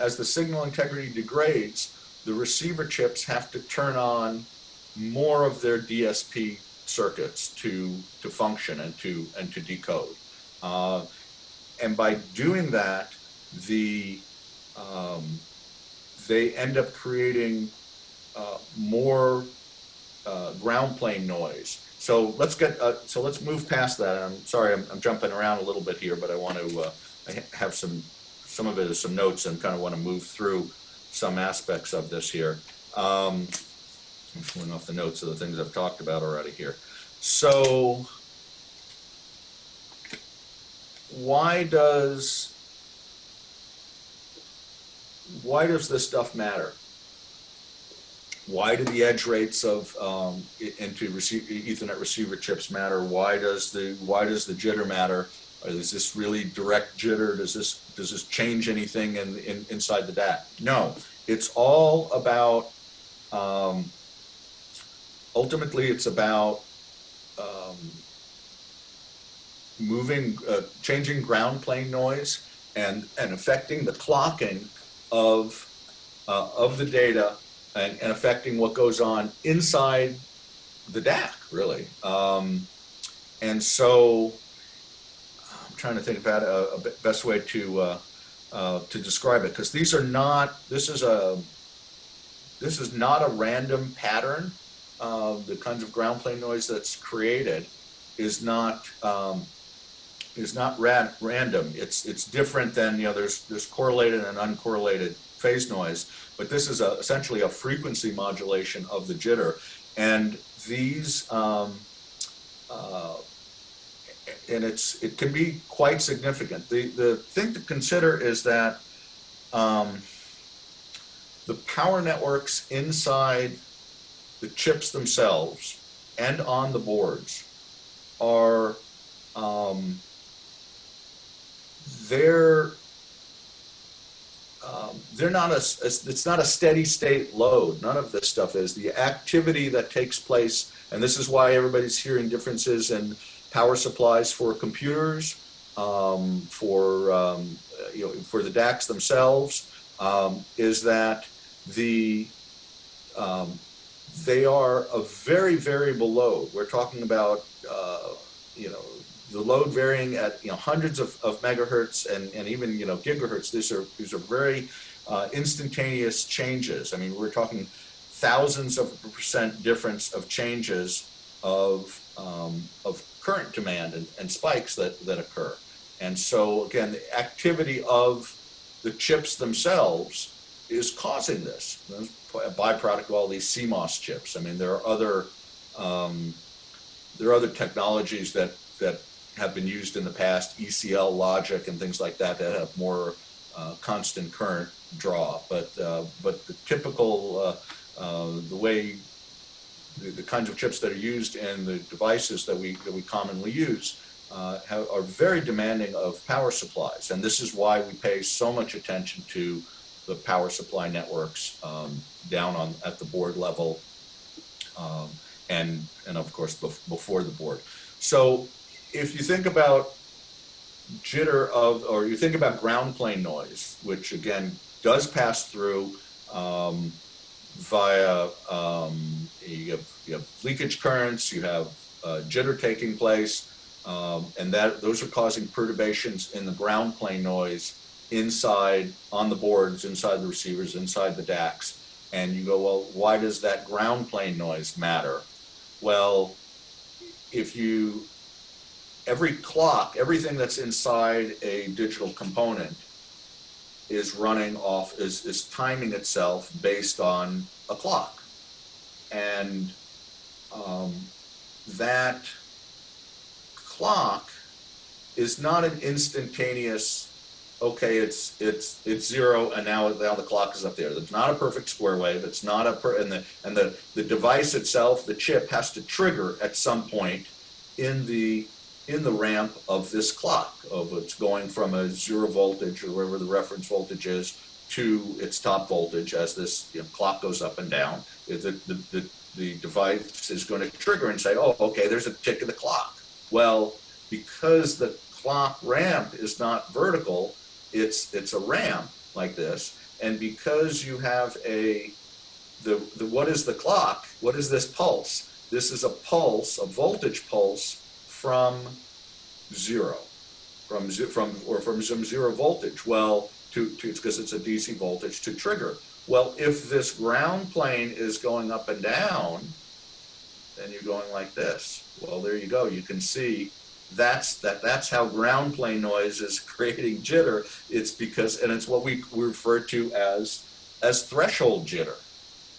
as the signal integrity degrades, the receiver chips have to turn on more of their DSP circuits to function and to decode. And by doing that, they end up creating more ground plane noise. So let's move past that. I'm sorry, I'm jumping around a little bit here, but I want to I have some of it is some notes, and kind of want to move through some aspects of this here. I'm pulling off the notes of the things I've talked about already here. So why does this stuff matter? Why do the edge rates of into Ethernet receiver chips matter? Why does the jitter matter? Or is this really direct jitter? Does this change anything inside the DAC? No, it's all about. Ultimately, it's about changing ground plane noise and affecting the clocking of the data and affecting what goes on inside the DAC, really. And so I'm trying to think about a best way to describe it, because this is not a random pattern. The kinds of ground plane noise that's created is not random. It's different than, there's correlated and uncorrelated phase noise, but this is essentially a frequency modulation of the jitter, and these and it can be quite significant. The thing to consider is that the power networks inside the chips themselves and on the boards are they're not it's not a steady state load. None of this stuff is. The activity that takes place, and this is why everybody's hearing differences in power supplies for computers, for the DACs themselves, is that they are a very variable load. We're talking about the load varying at hundreds of megahertz and even gigahertz. These are very instantaneous changes. I mean, we're talking thousands of % difference of changes of current demand and spikes that occur. And so again, the activity of the chips themselves is causing this. It's a byproduct of all these CMOS chips. I mean, there are other There are other technologies that have been used in the past, ECL logic and things like that, that have more constant current draw. But the typical, the way the kinds of chips that are used in the devices that we commonly use are very demanding of power supplies, and this is why we pay so much attention to the power supply networks down at the board level, and of course before the board. So if you think about jitter or you think about ground plane noise, which again does pass through via you have leakage currents, you have jitter taking place, and those are causing perturbations in the ground plane noise inside on the boards, inside the receivers, inside the DACs. And you go, well, why does that ground plane noise matter? Well, every clock, everything that's inside a digital component is running off, is timing itself based on a clock. And that clock is not an instantaneous, okay, it's 0 and now the clock is up there. It's not a perfect square wave. It's not and the device itself, the chip, has to trigger at some point in the ramp of this clock, of it's going from a 0 voltage or wherever the reference voltage is to its top voltage as this clock goes up and down. The device is going to trigger and say, oh, okay, there's a tick of the clock. Well, because the clock ramp is not vertical, it's a ramp like this, and because you have what is the clock? What is this pulse? This is a pulse, a voltage pulse from zero, from some 0 voltage. Well, it's because it's a DC voltage to trigger. Well, if this ground plane is going up and down, then you're going like this. Well, there you go. You can see that's how ground plane noise is creating jitter. It's because, and it's what we refer to as threshold jitter.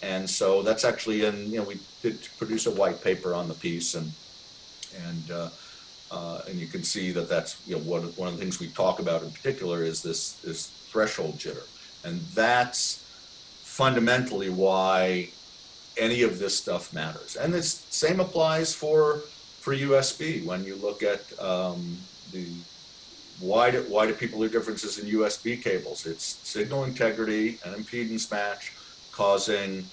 And so that's actually we did produce a white paper on the piece, and you can see that's one of the things we talk about in particular is this threshold jitter, and that's fundamentally why any of this stuff matters. And the same applies for USB. When you look at why do people hear differences in USB cables? It's signal integrity and impedance match causing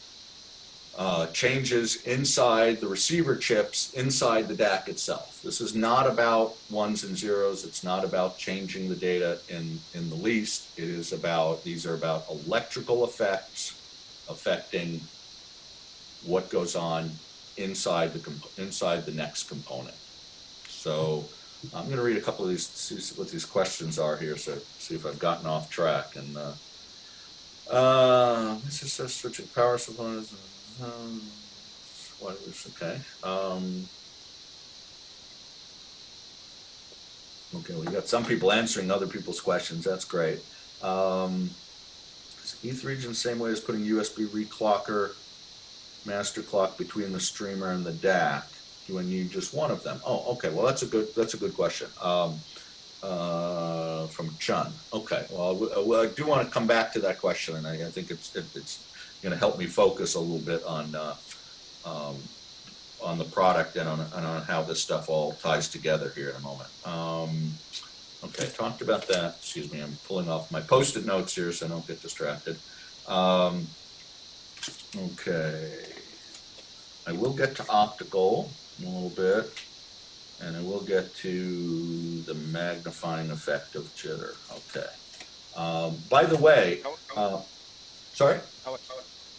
changes inside the receiver chips, inside the DAC itself. This is not about ones and zeros. It's not about changing the data in the least. It is about, these are about electrical effects affecting what goes on inside the next component. So I'm going to read a couple of these, see what these questions are here, so see if I've gotten off track. And this is switching power supplies. What is okay? Okay, we got some people answering other people's questions. That's great. Is EtherREGEN the same way as putting USB reclocker master clock between the streamer and the DAC? Do I need just one of them? Oh, okay. Well, that's a good question. From Chun. Okay. Well, I do want to come back to that question, and I think it's going to help me focus a little bit on the product and on how this stuff all ties together here in a moment. Okay, talked about that. Excuse me, I'm pulling off my Post-it notes here so I don't get distracted. Okay, I will get to optical in a little bit, and I will get to the magnifying effect of jitter. Okay. By the way, sorry?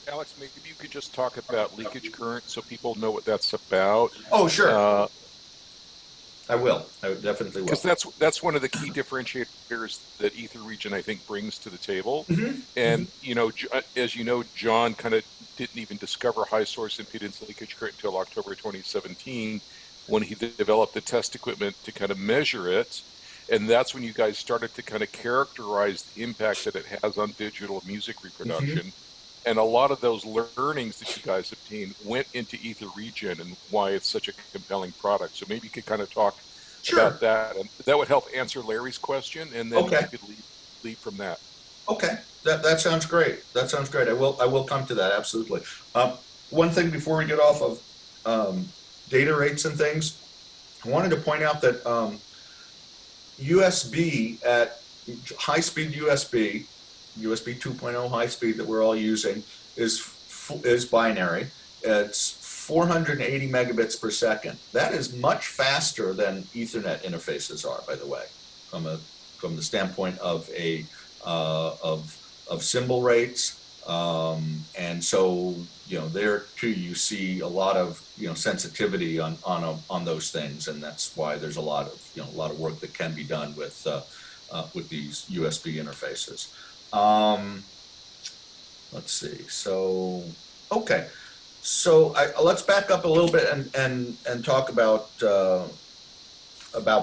Alex, maybe you could just talk about leakage current so people know what that's about. Oh, sure. I will. I definitely will. Because that's one of the key differentiators that EtherREGEN, I think, brings to the table. Mm-hmm. And, as you know, John kind of didn't even discover high source impedance leakage current until October 2017 when he developed the test equipment to kind of measure it. And that's when you guys started to kind of characterize the impact that it has on digital music reproduction. Mm-hmm. And a lot of those learnings that you guys obtained went into EtherREGEN and why it's such a compelling product. So maybe you could kind of talk Sure. about that, and that would help answer Larry's question, and then Okay. you could lead from that. Okay, that sounds great. That sounds great. I will come to that, absolutely. One thing before we get off of data rates and things, I wanted to point out that USB at high-speed USB 2.0 high speed that we're all using is binary. It's 480 megabits per second. That is much faster than Ethernet interfaces are, by the way, from the standpoint of a of symbol rates. And so, there too you see a lot of sensitivity on those things, and that's why there's a lot of work that can be done with these USB interfaces. Let's see. So, okay. So let's back up a little bit and talk about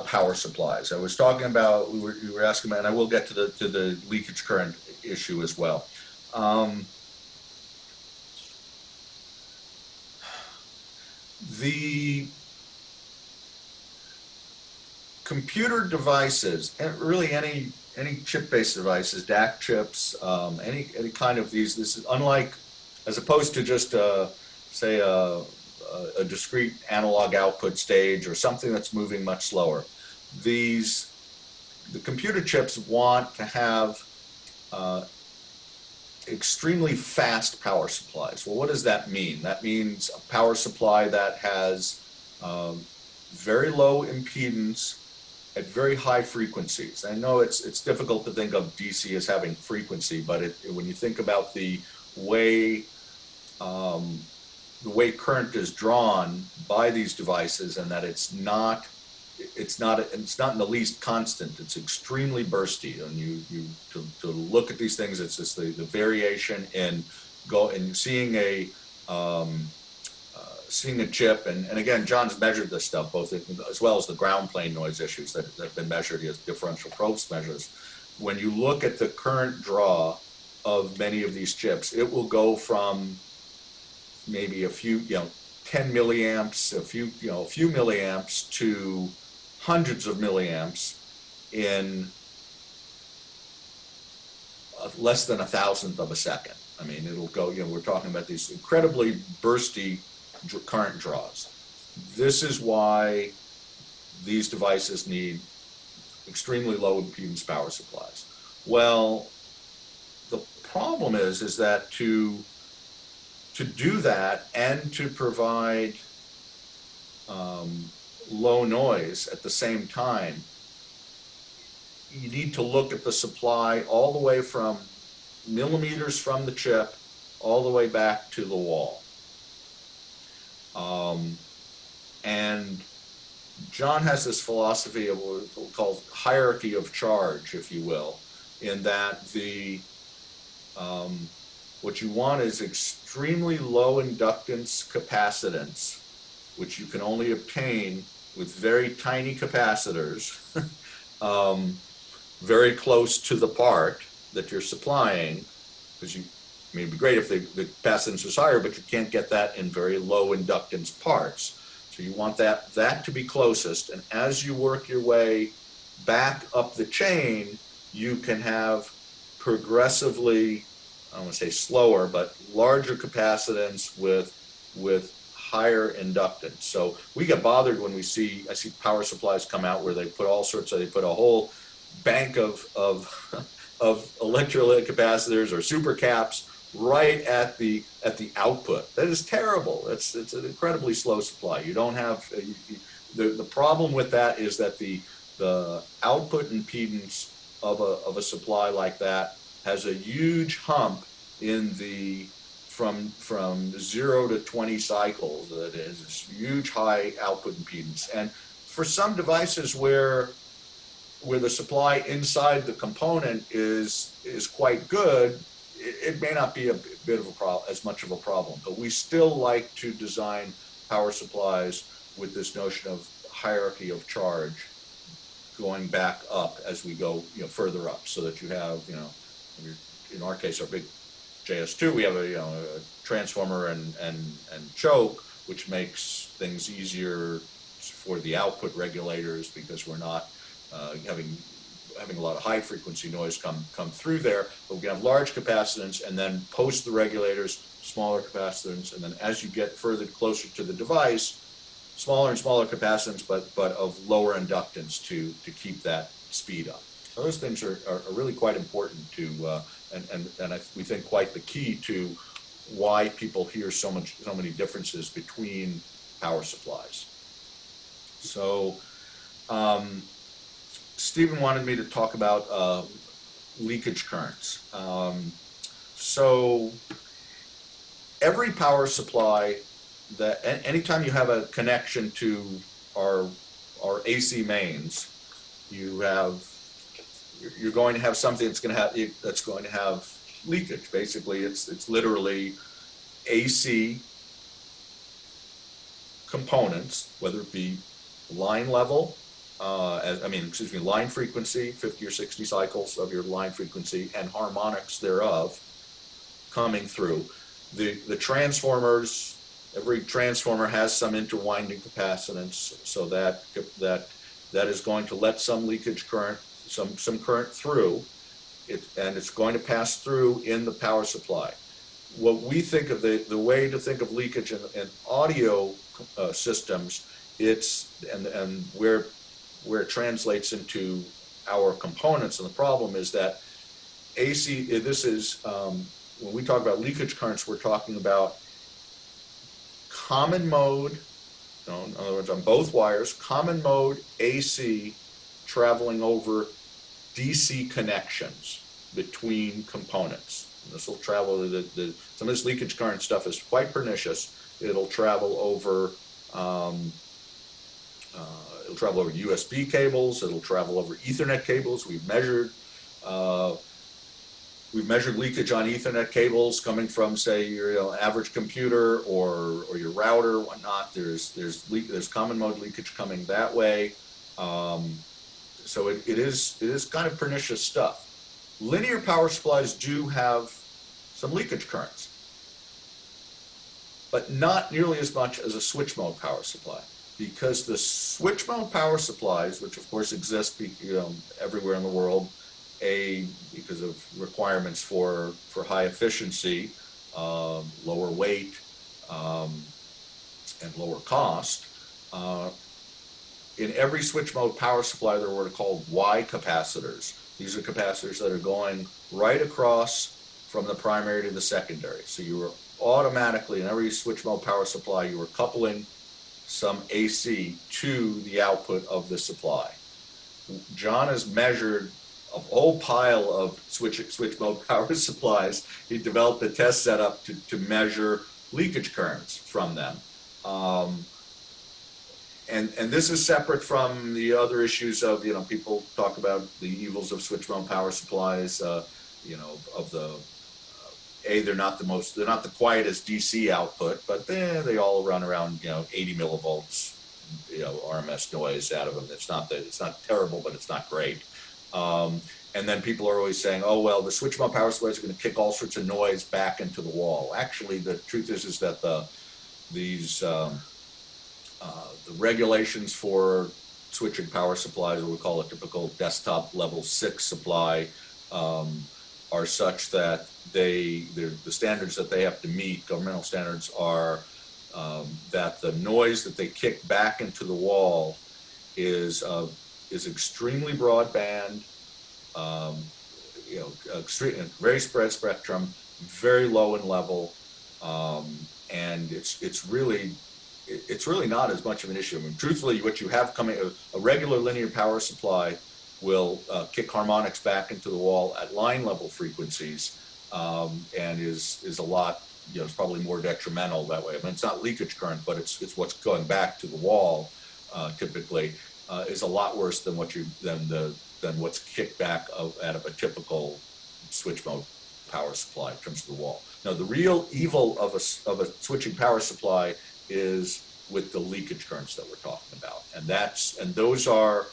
power supplies. I was talking about, you were asking about, and I will get to the leakage current issue as well. The computer devices, and really any chip-based devices, DAC chips, any kind of these. This is unlike, as opposed to just say a discrete analog output stage or something that's moving much slower. The computer chips want to have extremely fast power supplies. Well, what does that mean? That means a power supply that has very low impedance at very high frequencies. I know it's difficult to think of DC as having frequency, but when you think about the way current is drawn by these devices, and that it's not in the least constant. It's extremely bursty, and to look at these things, it's just the variation in seeing a chip, and again, John's measured this stuff both as well as the ground plane noise issues that have been measured as differential probes measures. When you look at the current draw of many of these chips, it will go from maybe a few 10 milliamps, a few milliamps to hundreds of milliamps in less than 1,000th of a second. I mean, it'll go, we're talking about these incredibly bursty current draws. This is why these devices need extremely low impedance power supplies. Well, the problem is that to do that and to provide low noise at the same time, you need to look at the supply all the way from millimeters from the chip all the way back to the wall. And John has this philosophy of what we'll call hierarchy of charge, if you will, in that what you want is extremely low inductance capacitance, which you can only obtain with very tiny capacitors, very close to the part that you're supplying, because it may be great if the capacitance was higher, but you can't get that in very low inductance parts. So you want that to be closest, and as you work your way back up the chain, you can have progressively, I don't want to say slower, but larger capacitance with higher inductance. So we get bothered when I see power supplies come out where they put all sorts of, they put a whole bank of electrolytic capacitors or super caps right at the output. That is terrible. It's an incredibly slow supply. You don't have the problem with that is that the output impedance of a supply like that has a huge hump in the from 0 to 20 cycles. That is this huge high output impedance. And for some devices where the supply inside the component is quite good, it may not be a bit of a problem, as much of a problem. But we still like to design power supplies with this notion of hierarchy of charge, going back up as we go further up, so that you have in our case, our big JS2, we have a transformer and choke, which makes things easier for the output regulators because we're not having a lot of high frequency noise come through there. But we can have large capacitance and then post the regulators, smaller capacitance, and then as you get further closer to the device, smaller and smaller capacitance, but of lower inductance to keep that speed up. So those things are really quite important to, we think quite the key to why people hear so many differences between power supplies. So Stephen wanted me to talk about leakage currents. So every power supply that anytime you have a connection to our AC mains, you're going to have something that's going to have leakage. Basically, it's literally AC components, whether it be line level, line frequency, 50 or 60 cycles of your line frequency, and harmonics thereof coming through. The transformers, every transformer has some interwinding capacitance, so that is going to let some leakage current, some current through, and it's going to pass through in the power supply. What we think of the way to think of leakage in audio systems, and where it translates into our components, and the problem is that AC, when we talk about leakage currents, we're talking about common mode, in other words, on both wires, common mode AC traveling over DC connections between components. And this will travel, some of this leakage current stuff is quite pernicious. It'll travel over USB cables, it'll travel over Ethernet cables. We've measured leakage on Ethernet cables coming from, say, your average computer or your router, whatnot. There's common mode leakage coming that way. So it is kind of pernicious stuff. Linear power supplies do have some leakage currents, but not nearly as much as a switch mode power supply, because the switch mode power supplies, which of course exist everywhere in the world, because of requirements for high efficiency, lower weight, and lower cost. In every switch mode power supply, there are what are called Y capacitors. These are capacitors that are going right across from the primary to the secondary. So you are automatically, in every switch mode power supply, you are coupling some AC to the output of the supply. John has measured a whole pile of switch mode power supplies. He developed a test setup to measure leakage currents from them. And this is separate from the other issues of, people talk about the evils of switch mode power supplies, they're not the quietest DC output, but they all run around, 80 millivolts, RMS noise out of them. It's not terrible, but it's not great. And then people are always saying, oh, well, the switch mode power supplies are going to kick all sorts of noise back into the wall. Actually, the truth is that the regulations for switching power supplies, what we call a typical desktop level 6 supply, are such that the standards that they have to meet, governmental standards, are that the noise that they kick back into the wall is extremely broadband, very spread spectrum, very low in level, and it's really not as much of an issue. I mean, truthfully, what you have coming, a regular linear power supply will kick harmonics back into the wall at line level frequencies, and is a lot, it's probably more detrimental that way. I mean, it's not leakage current, but it's what's going back to the wall, typically, is a lot worse than what's kicked back out of a typical switch mode power supply in terms of the wall. Now, the real evil of a switching power supply is with the leakage currents that we're talking about, and those are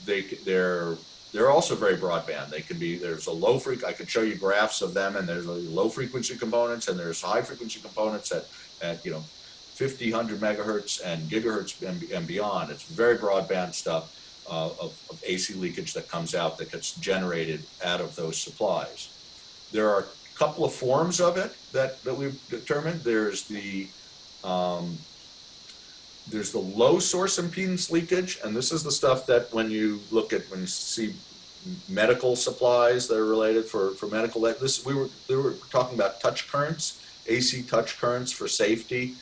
they're they're also very broadband. They can be, there's a low I could show you graphs of them, and there's low frequency components and there's high frequency components at 50, 100 megahertz and gigahertz and beyond. It's very broadband stuff of AC leakage that comes out, that gets generated out of those supplies. There are a couple of forms of it that we've determined. There's the low source impedance leakage, and this is the stuff that when you see medical supplies that are related for medical, we were talking about touch currents, AC touch currents for safety,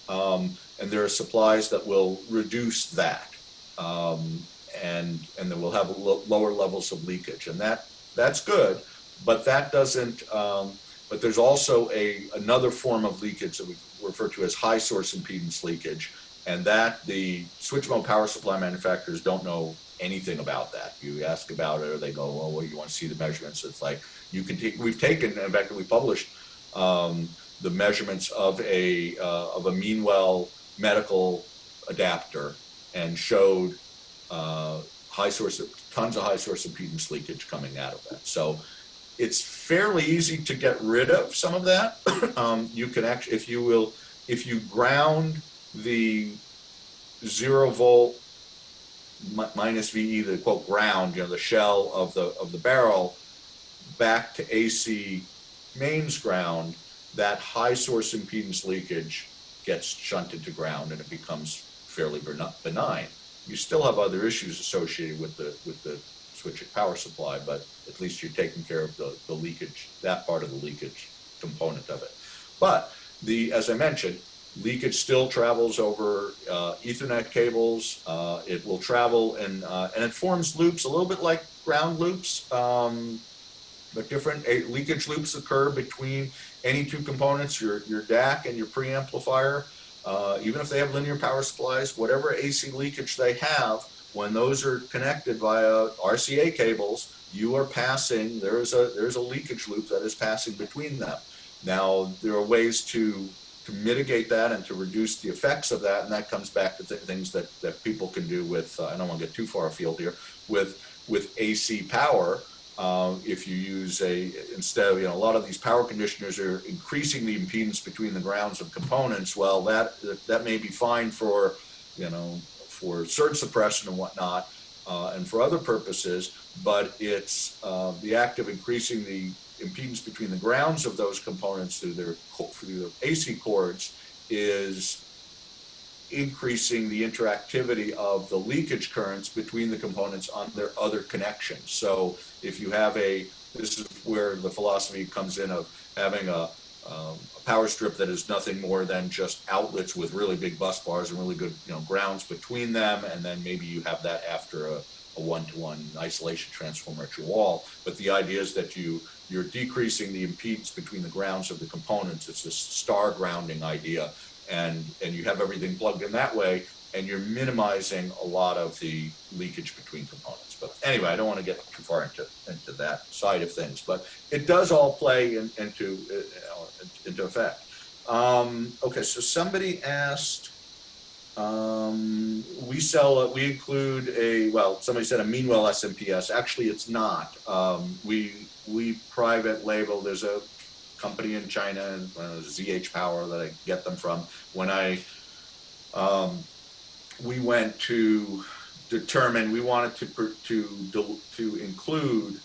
and there are supplies that will reduce that, and then we'll have lower levels of leakage, and that's good, but that doesn't. But there's also another form of leakage that we refer to as high source impedance leakage. And that the switch mode power supply manufacturers don't know anything about that. You ask about it, or they go, "Oh, well, you want to see the measurements?" It's like you can take. We've taken, in fact, we published the measurements of a Meanwell medical adapter and showed tons of high source impedance leakage coming out of that. So it's fairly easy to get rid of some of that. You can actually, if you ground the 0 volt minus VE, the quote ground, the shell of the barrel, back to AC mains ground, that high source impedance leakage gets shunted to ground and it becomes fairly benign. You still have other issues associated with the switching power supply, but at least you're taking care of the leakage, that part of the leakage component of it. But as I mentioned, leakage still travels over Ethernet cables. It will travel and it forms loops a little bit like ground loops, but different. Leakage loops occur between any two components, your DAC and your preamplifier. Even if they have linear power supplies, whatever AC leakage they have, when those are connected via RCA cables, you are passing, there's a leakage loop that is passing between them. Now, there are ways to mitigate that and to reduce the effects of that, and that comes back to things that people can do with, I don't want to get too far afield here, with AC power. If you use instead of, a lot of these power conditioners are increasing the impedance between the grounds of components. Well, that may be fine for, for surge suppression and whatnot, and for other purposes, but it's the act of increasing the impedance between the grounds of those components through their AC cords is increasing the interactivity of the leakage currents between the components on their other connections. So if you have this is where the philosophy comes in of having a power strip that is nothing more than just outlets with really big bus bars and really good grounds between them, and then maybe you have that after a one-to-one isolation transformer at your wall. But the idea is that you're decreasing the impedance between the grounds of the components. It's this star grounding idea, and you have everything plugged in that way, and you're minimizing a lot of the leakage between components. But anyway, I don't want to get too far into that side of things, but it does all play into effect. Okay, so somebody asked, we include somebody said a Meanwell SMPS. Actually, it's not. We private label, there's a company in China, ZH Power, that I get them from. When we went to determine, we wanted to include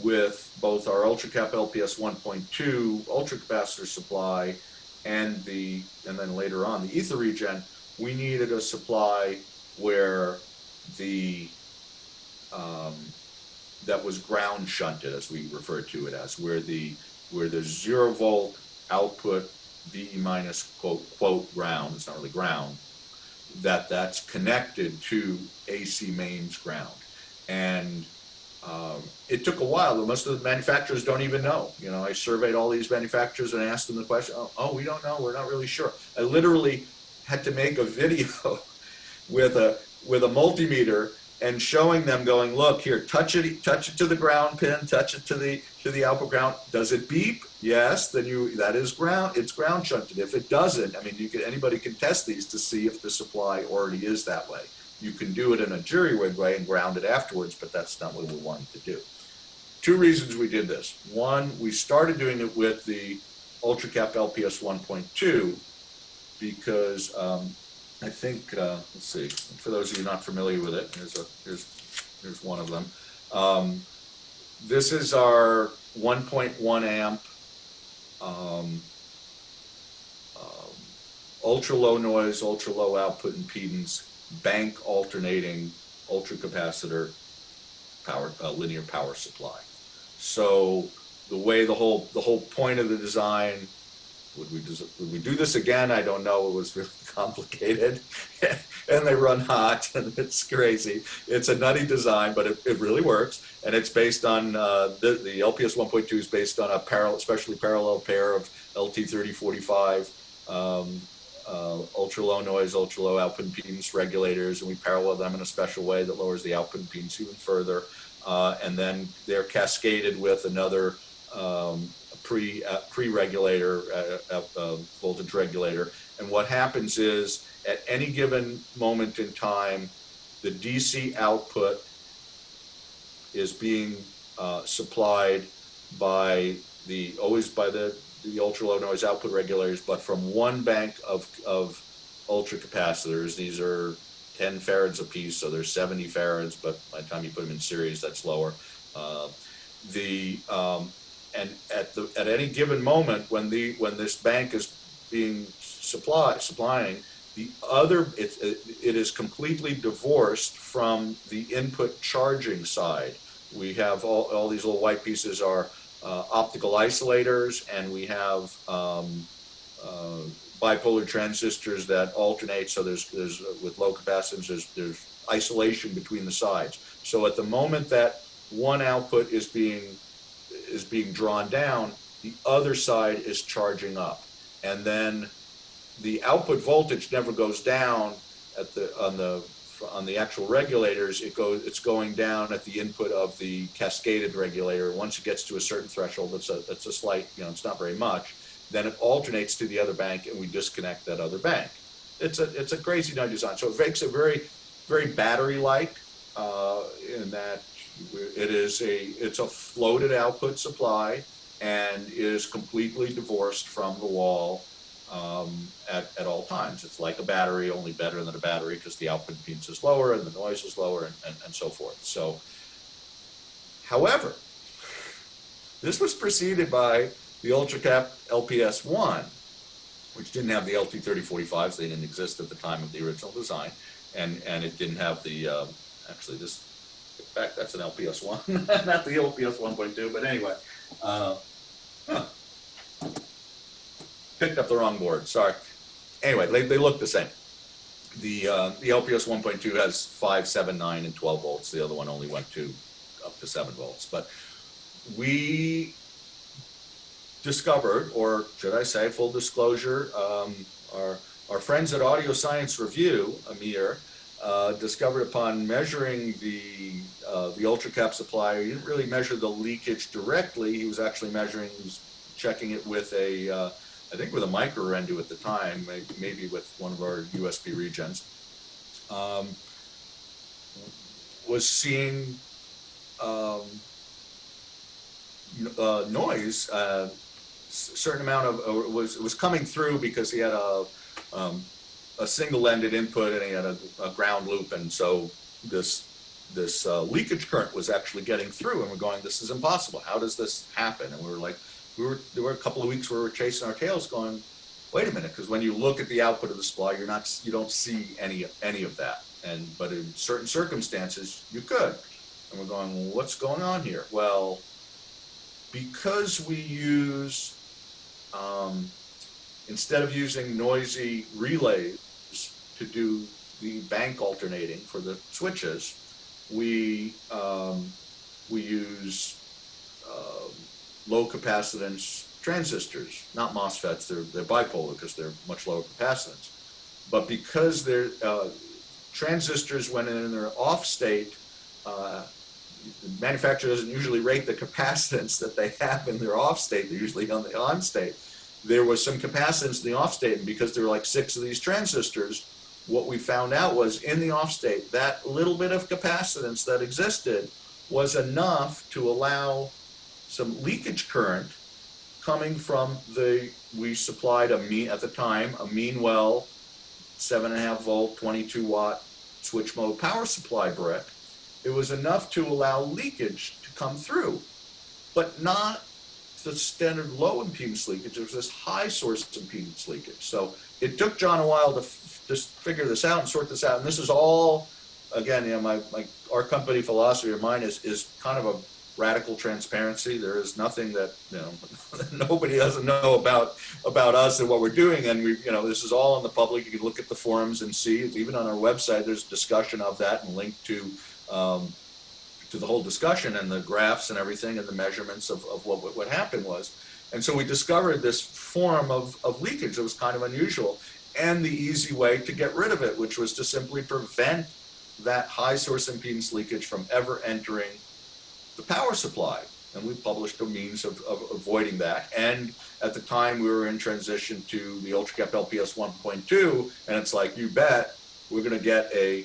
with both our UltraCap LPS 1.2 ultra capacitor supply and then later on the EtherREGEN, we needed a supply where that was ground shunted, as we refer to it as, where the 0 volt output VE minus quote ground, it's not really ground, that's connected to AC mains ground. And it took a while, but most of the manufacturers don't even know. I surveyed all these manufacturers and asked them the question, oh, we don't know, we're not really sure. I literally had to make a video with a multimeter and showing them, going, look here, touch it to the ground pin, touch it to the output ground. Does it beep? Yes. Then that is ground. It's ground shunted. If it doesn't, I mean, anybody can test these to see if the supply already is that way. you can do it in a jury-rig way and ground it afterwards, but that's not what we wanted to do. Two reasons we did this. One, we started doing it with the UltraCap LPS 1.2 because I think, let's see, for those of you not familiar with it, here's one of them. This is our 1.1 amp ultra low noise, ultra low output impedance, bank alternating ultra capacitor power, linear power supply. So the way the whole point of the design, would we do this again? I don't know. It was really complicated, and they run hot, and it's crazy. It's a nutty design, but it really works. And it's based on the LPS 1.2 is based on a especially parallel pair of LT3045 ultra low noise, ultra low output impedance regulators, and we parallel them in a special way that lowers the output impedance even further. And then they're cascaded with another pre-regulator, voltage regulator. And what happens is, at any given moment in time, the DC output is being supplied by always by the ultra low noise output regulators, but from one bank of ultra capacitors. These are 10 farads a piece, so there's 70 farads, but by the time you put them in series, that's lower. And at any given moment, when this bank is being supplying, the other, it is completely divorced from the input charging side. We have all these little white pieces are optical isolators, and we have bipolar transistors that alternate. So there's with low capacitance, there's isolation between the sides. So at the moment that one output is being drawn down, the other side is charging up, and then the output voltage never goes down on the actual regulators. It's going down at the input of the cascaded regulator. Once it gets to a certain threshold, it's a slight, it's not very much. Then it alternates to the other bank, and we disconnect that other bank. It's a crazy nut design. So it makes it very, very battery-like in that it's a floated output supply and is completely divorced from the wall at all times. It's like a battery, only better than a battery because the output impedance is lower and the noise is lower and so forth. So, however, this was preceded by the UltraCap LPS 1, which didn't have the LT3045s. They didn't exist at the time of the original design, and it didn't have the actually this. In fact, that's an LPS 1, not the LPS 1.2. But anyway, picked up the wrong board. Sorry. Anyway, they look the same. The LPS 1.2 has 5, 7, 9, and 12 volts. The other one only went up to 7 volts. But we discovered, or should I say, full disclosure, our friends at Audio Science Review, Amir, discovered upon measuring the UltraCap supply, he didn't really measure the leakage directly. He was actually checking it with I think with a micro-rendo at the time, maybe with one of our USB regens, was seeing noise, certain amount of, was coming through because he had a single-ended input and he had a ground loop, and so this leakage current was actually getting through, and we're going, this is impossible. How does this happen? And we were like, there were a couple of weeks where we were chasing our tails going, wait a minute, because when you look at the output of the supply, you don't see any of that. But in certain circumstances, you could. And we're going, well, what's going on here? Well, because we use, instead of using noisy relays to do the bank alternating for the switches, we use low capacitance transistors, not MOSFETs. They're bipolar because they're much lower capacitance. But because they're transistors, when in their off state, the manufacturer doesn't usually rate the capacitance that they have in their off state. They're usually on the on state. There was some capacitance in the off state, and because there were like 6 of these transistors, what we found out was in the off state, that little bit of capacitance that existed was enough to allow some leakage current coming from we supplied at the time, a Meanwell 7.5 volt, 22 watt switch mode power supply brick. It was enough to allow leakage to come through, but not the standard low impedance leakage. It was this high source impedance leakage. So it took John a while to just figure this out and sort this out. And this is all, again, you know, our company philosophy of mine is kind of a radical transparency. There is nothing that, you know, nobody doesn't know about us and what we're doing. And we, you know, this is all in the public. You can look at the forums and see. Even on our website, there's discussion of that and linked to the whole discussion and the graphs and everything and the measurements of what happened was. And so we discovered this form of leakage that was kind of unusual, and the easy way to get rid of it, which was to simply prevent that high source impedance leakage from ever entering the power supply. And we published a means of avoiding that. And at the time we were in transition to the UltraCap LPS 1.2, and it's like, you bet, we're gonna get a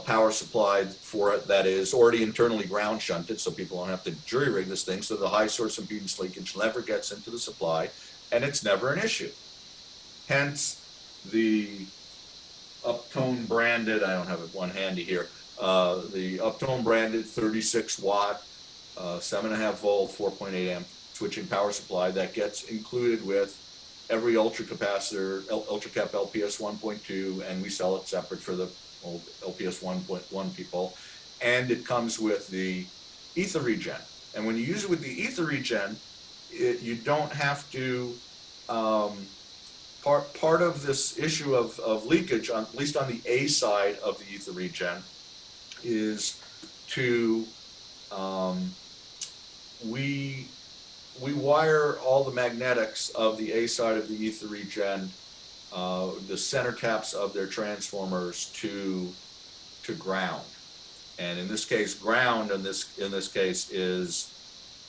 power supply for it that is already internally ground shunted, so people don't have to jury rig this thing, so the high source impedance leakage never gets into the supply, and it's never an issue. Hence the UpTone branded, I don't have one handy here, the UpTone branded 36 watt, 7.5 volt, 4.8 amp switching power supply that gets included with every ultra capacitor, UltraCap LPS 1.2, and we sell it separate for the old LPS 1.1 people. And it comes with the EtherREGEN. And when you use it with the EtherREGEN, you don't have to, part of this issue of leakage, at least on the A side of the EtherREGEN, is to, we wire all the magnetics of the A side of the EtherREGEN, the center taps of their transformers to ground. And in this case, ground in this case is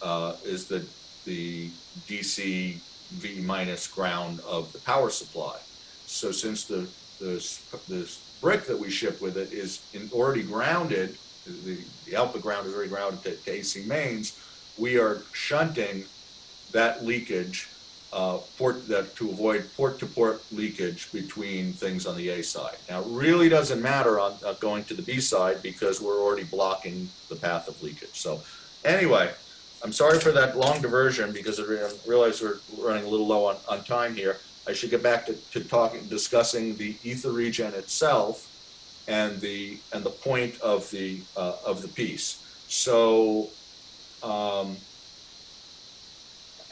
the DC V minus ground of the power supply. So since this brick that we ship with it is already grounded, the output ground is already grounded to AC mains, we are shunting that leakage to avoid port-to-port leakage between things on the A side. Now, it really doesn't matter on going to the B side because we're already blocking the path of leakage. So anyway, I'm sorry for that long diversion because I realize we're running a little low on time here. I should get back to discussing the EtherREGEN itself and the point of the piece. So,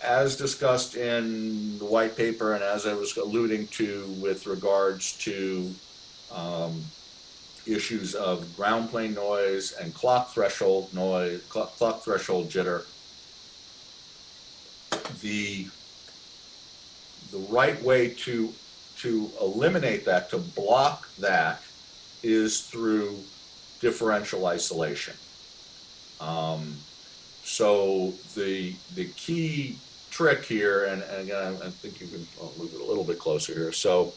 as discussed in the white paper and as I was alluding to with regards to issues of ground plane noise and clock threshold noise, clock threshold jitter, the right way to eliminate that, to block that, is through differential isolation. So the key trick here, and again, I think you can move it a little bit closer here. So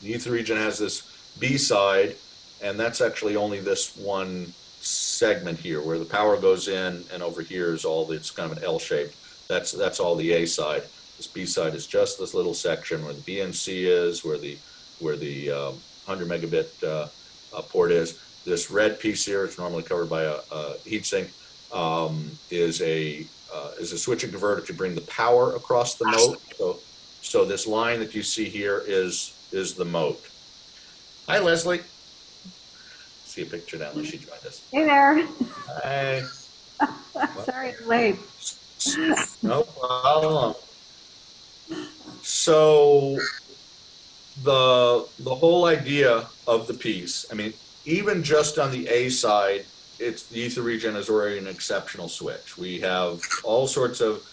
the EtherREGEN has this B side, and that's actually only this one segment here where the power goes in, and over here is it's kind of an L shape. That's all the A side. This B side is just this little section where the BNC is, where the 100 megabit port is. This red piece here, it's normally covered by a heatsink, is a switching converter to bring the power across the moat. So this line that you see here is the moat. Hi, Leslie. See a picture now that she joined us. Hey there. Hi. Sorry I'm late. No problem. So the whole idea of the piece, I mean, even just on the A side, the EtherREGEN is already an exceptional switch. We have all sorts of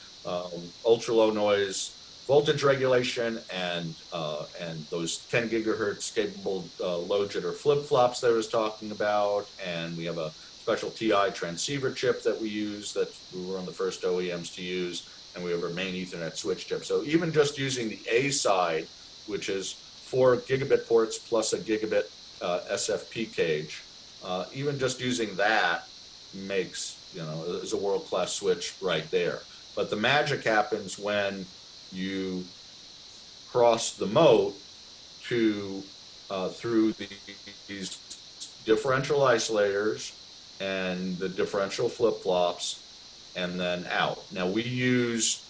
ultra low noise voltage regulation and those 10 gigahertz capable low jitter flip-flops that I was talking about, and we have a special TI transceiver chip that we use that we were one of the first OEMs to use, and we have our main Ethernet switch chip. So even just using the A side, which is 4 gigabit ports plus a gigabit SFP cage. Even just using that makes, is a world-class switch right there. But the magic happens when you cross the moat to through these differential isolators and the differential flip-flops, and then out. Now we use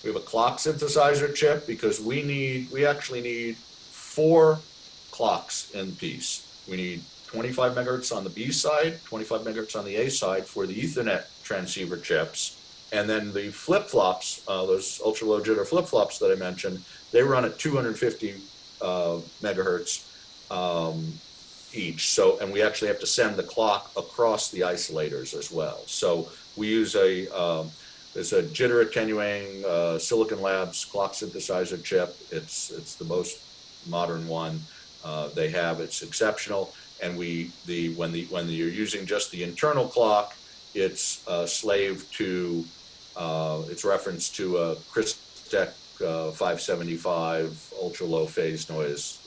we have a clock synthesizer chip because we actually need 4 clocks in piece. We need 25 megahertz on the B side, 25 megahertz on the A side for the Ethernet transceiver chips. And then the flip-flops, those ultra-low jitter flip-flops that I mentioned, they run at 250 megahertz each. So, and we actually have to send the clock across the isolators as well. So we use there's a jitter attenuating Silicon Labs clock synthesizer chip. It's the most modern one they have. It's exceptional. And when you're using just the internal clock, it's slave to it's referenced to a Crystec 575 ultra low phase noise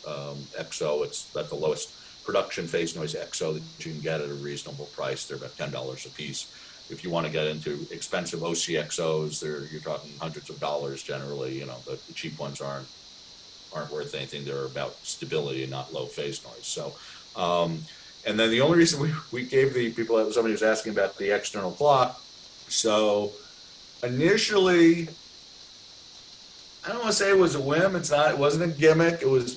XO. It's at the lowest production phase noise XO that you can get at a reasonable price. They're about $10 a piece. If you want to get into expensive OCXOs, you're talking hundreds of dollars generally. The cheap ones aren't worth anything. They're about stability and not low phase noise. So, and then the only reason we gave the people, somebody was asking about the external clock. So initially, I don't want to say it was a whim. It wasn't a gimmick. It was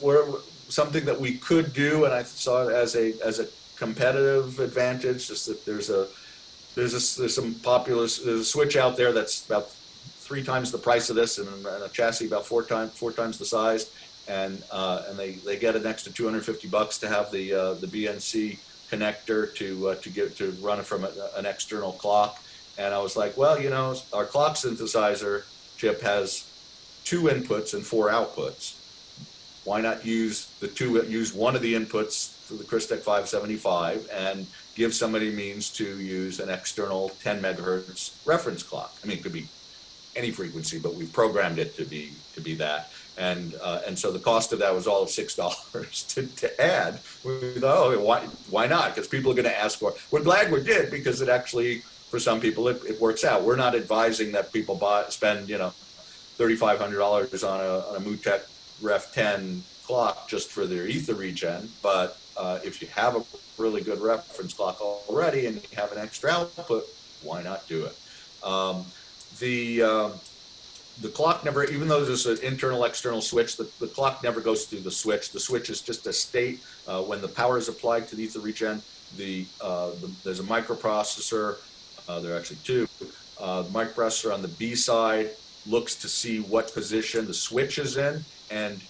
something that we could do, and I saw it as a competitive advantage. Just that there's a switch out there that's about 3 times the price of this, and a chassis about 4 times the size, and they get an extra $250 to have the BNC connector to run it from an external clock. And I was like, well, our clock synthesizer chip has 2 inputs and 4 outputs. Why not use one of the inputs for the Crystec 575 and give somebody means to use an external 10 megahertz reference clock? I mean, it could be any frequency, but we've programmed it to be that. And so the cost of that was all of $6 to add. We thought, oh, why not? Because people are going to ask for it. We're glad we did, because it actually, for some people, it works out. We're not advising that people spend $3,500 on a Mutec Ref 10 clock just for their EtherREGEN, but if you have a really good reference clock already and you have an extra output, why not do it? The clock never, even though there's an internal external switch, the clock never goes through the switch. The switch is just a state. When the power is applied to the EtherREGEN, there's a microprocessor. There are actually 2. The microprocessor on the B side looks to see what position the switch is in, and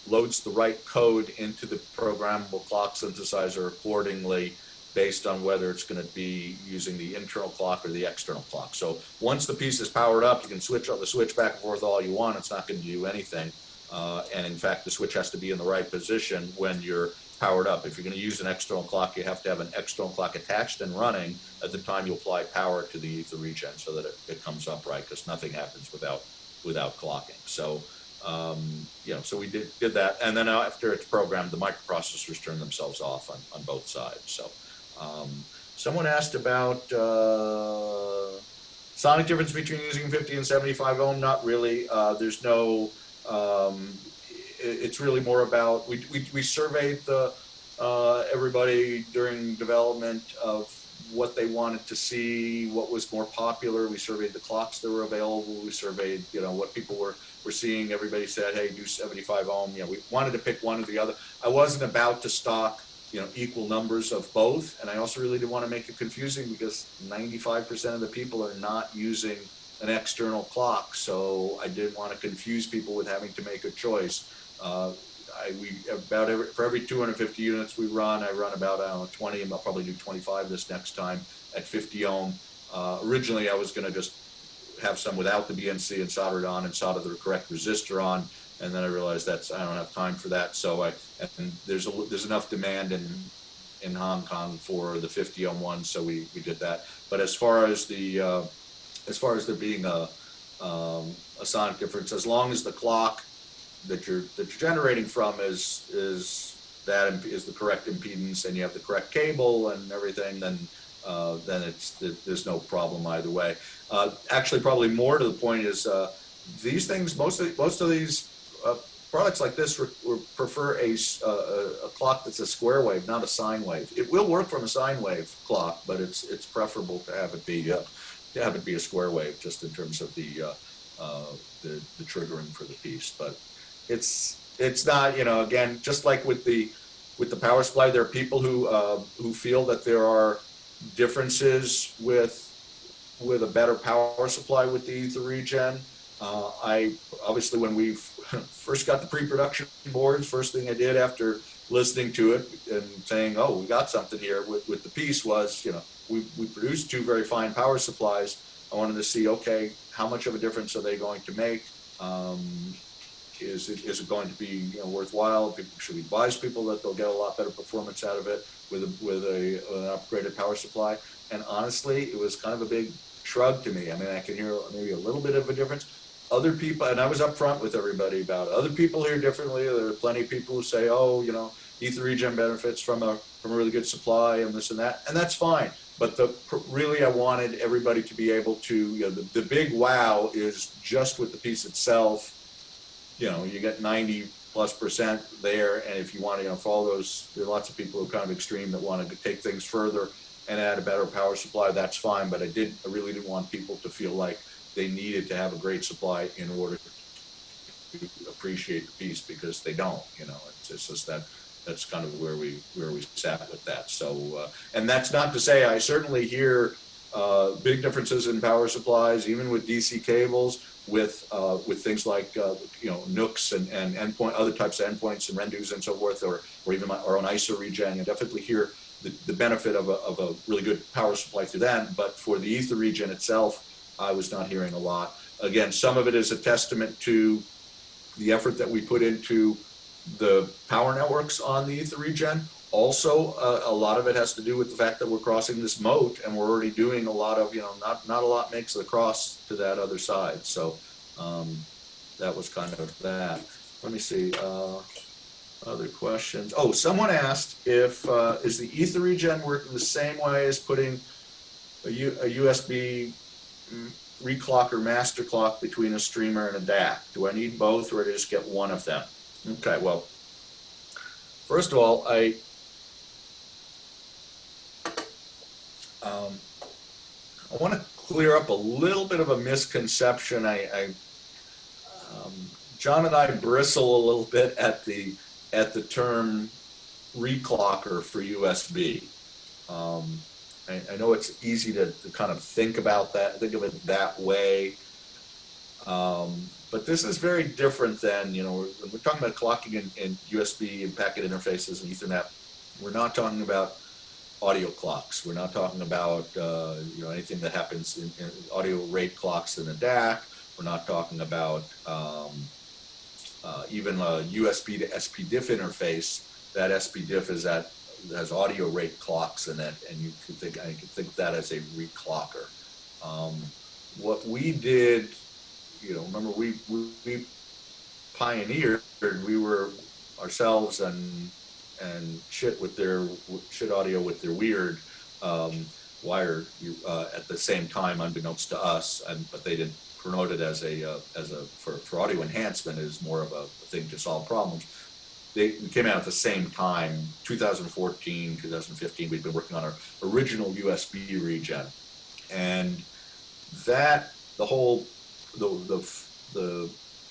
loads the right code into the programmable clock synthesizer accordingly, based on whether it's going to be using the internal clock or the external clock. So once the piece is powered up, you can switch back and forth all you want. It's not going to do anything. And in fact, the switch has to be in the right position when you're powered up. If you're going to use an external clock, you have to have an external clock attached and running at the time you apply power to the EtherREGEN, so that it comes up right, because nothing happens without clocking. So so we did that, and then after it's programmed, the microprocessors turn themselves off on both sides. So someone asked about sonic difference between using 50 and 75 ohm. Not really. There's no. It's really more about we surveyed everybody during development of what they wanted to see, what was more popular. We surveyed the clocks that were available. We surveyed what people were seeing. Everybody said, hey, do 75 ohm. We wanted to pick one or the other. I wasn't about to stock equal numbers of both, and I also really didn't want to make it confusing, because 95% of the people are not using an external clock, so I didn't want to confuse people with having to make a choice. For every 250 units we run, I run about 20, and I'll probably do 25 this next time at 50 ohm. Originally, I was going to just have some without the BNC and solder it on and solder the correct resistor on, and then I realized I don't have time for that. So and there's enough demand in Hong Kong for the 50 ohm one, so we did that. But as far as there being a sonic difference, as long as the clock you're generating from is the correct impedance, and you have the correct cable and everything, then there's no problem either way. Actually, probably more to the point is these things, most of these products like this prefer a clock that's a square wave, not a sine wave. It will work from a sine wave clock, but it's preferable to have it be a square wave, just in terms of the triggering for the piece. But it's not, again, just like with the power supply, there are people who feel that there are differences with a better power supply with the EtherREGEN. I obviously, when we first got the pre-production boards, first thing I did after listening to it and saying, "Oh, we got something here," with the piece was, we produced two very fine power supplies. I wanted to see, okay, how much of a difference are they going to make? Is it going to be worthwhile? Should we advise people that they'll get a lot better performance out of it with an upgraded power supply? And honestly, it was kind of a big shrug to me. I mean, I can hear maybe a little bit of a difference. Other people, and I was upfront with everybody about it. Other people hear differently. There are plenty of people who say, "Oh, EtherREGEN benefits from a really good supply and this and that," and that's fine. But really, I wanted everybody to be able to, the big wow is just with the piece itself. You get 90+% there, and if you want to, for all those, there are lots of people who are kind of extreme that want to take things further and add a better power supply. That's fine, but I really didn't want people to feel like they needed to have a great supply in order to appreciate the piece, because they don't. It's just that's kind of where we sat with that. So, and that's not to say I certainly hear big differences in power supplies, even with DC cables, with things like NUCs and endpoint, other types of endpoints and Rendus and so forth, or even our own EtherREGEN. You definitely hear the benefit of a really good power supply through that. But for the EtherREGEN itself, I was not hearing a lot. Again, some of it is a testament to the effort that we put into the power networks on the EtherREGEN. Also, a lot of it has to do with the fact that we're crossing this moat, and we're already doing a lot of, not a lot makes the cross to that other side. So that was kind of that. Let me see, other questions. Oh, someone asked if, is the EtherREGEN working the same way as putting a USB reclock or master clock between a streamer and a DAC? Do I need both, or do I just get one of them? Okay, well, first of all, I want to clear up a little bit of a misconception. John and I bristle a little bit at the term reclocker for USB. I know it's easy to kind of think of it that way. But this is very different than, when we're talking about clocking in USB and packet interfaces and Ethernet, we're not talking about audio clocks. We're not talking about, anything that happens in audio rate clocks in a DAC. We're not talking about even a USB to SPDIF interface. That SPDIF has audio rate clocks in it, and I could think of that as a reclocker. What we did, remember we pioneered, we were ourselves and Shit Audio with their weird wire at the same time, unbeknownst to us, but they didn't promote it as for audio enhancement, is more of a thing to solve problems. We came out at the same time, 2014, 2015. We'd been working on our original USB regen, and the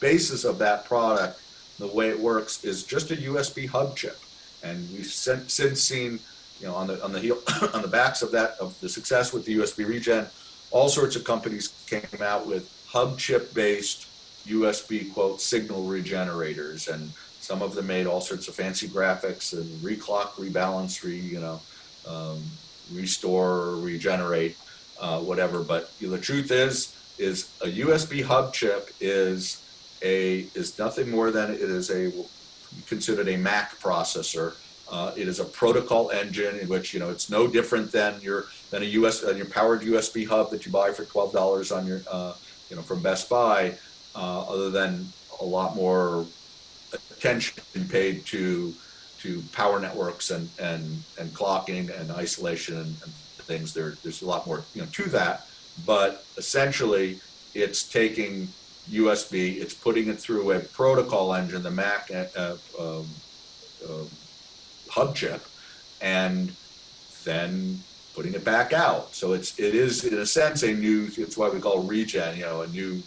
basis of that product, the way it works, is just a USB hub chip. And we've since seen, on the backs of the success with the USB regen, all sorts of companies came out with hub chip based USB quote signal regenerators, and some of them made all sorts of fancy graphics and reclock, rebalance, restore, regenerate, whatever. But the truth is a USB hub chip is nothing more than considered a Mac processor. It is a protocol engine in which it's no different than your powered USB hub that you buy for $12 on your from Best Buy, other than a lot more attention paid to power networks and clocking and isolation and things. There's a lot more to that, but essentially it's taking USB, it's putting it through a protocol engine, the Mac hub chip, and then putting it back out. So it is in a sense a new, it's why we call regen, a new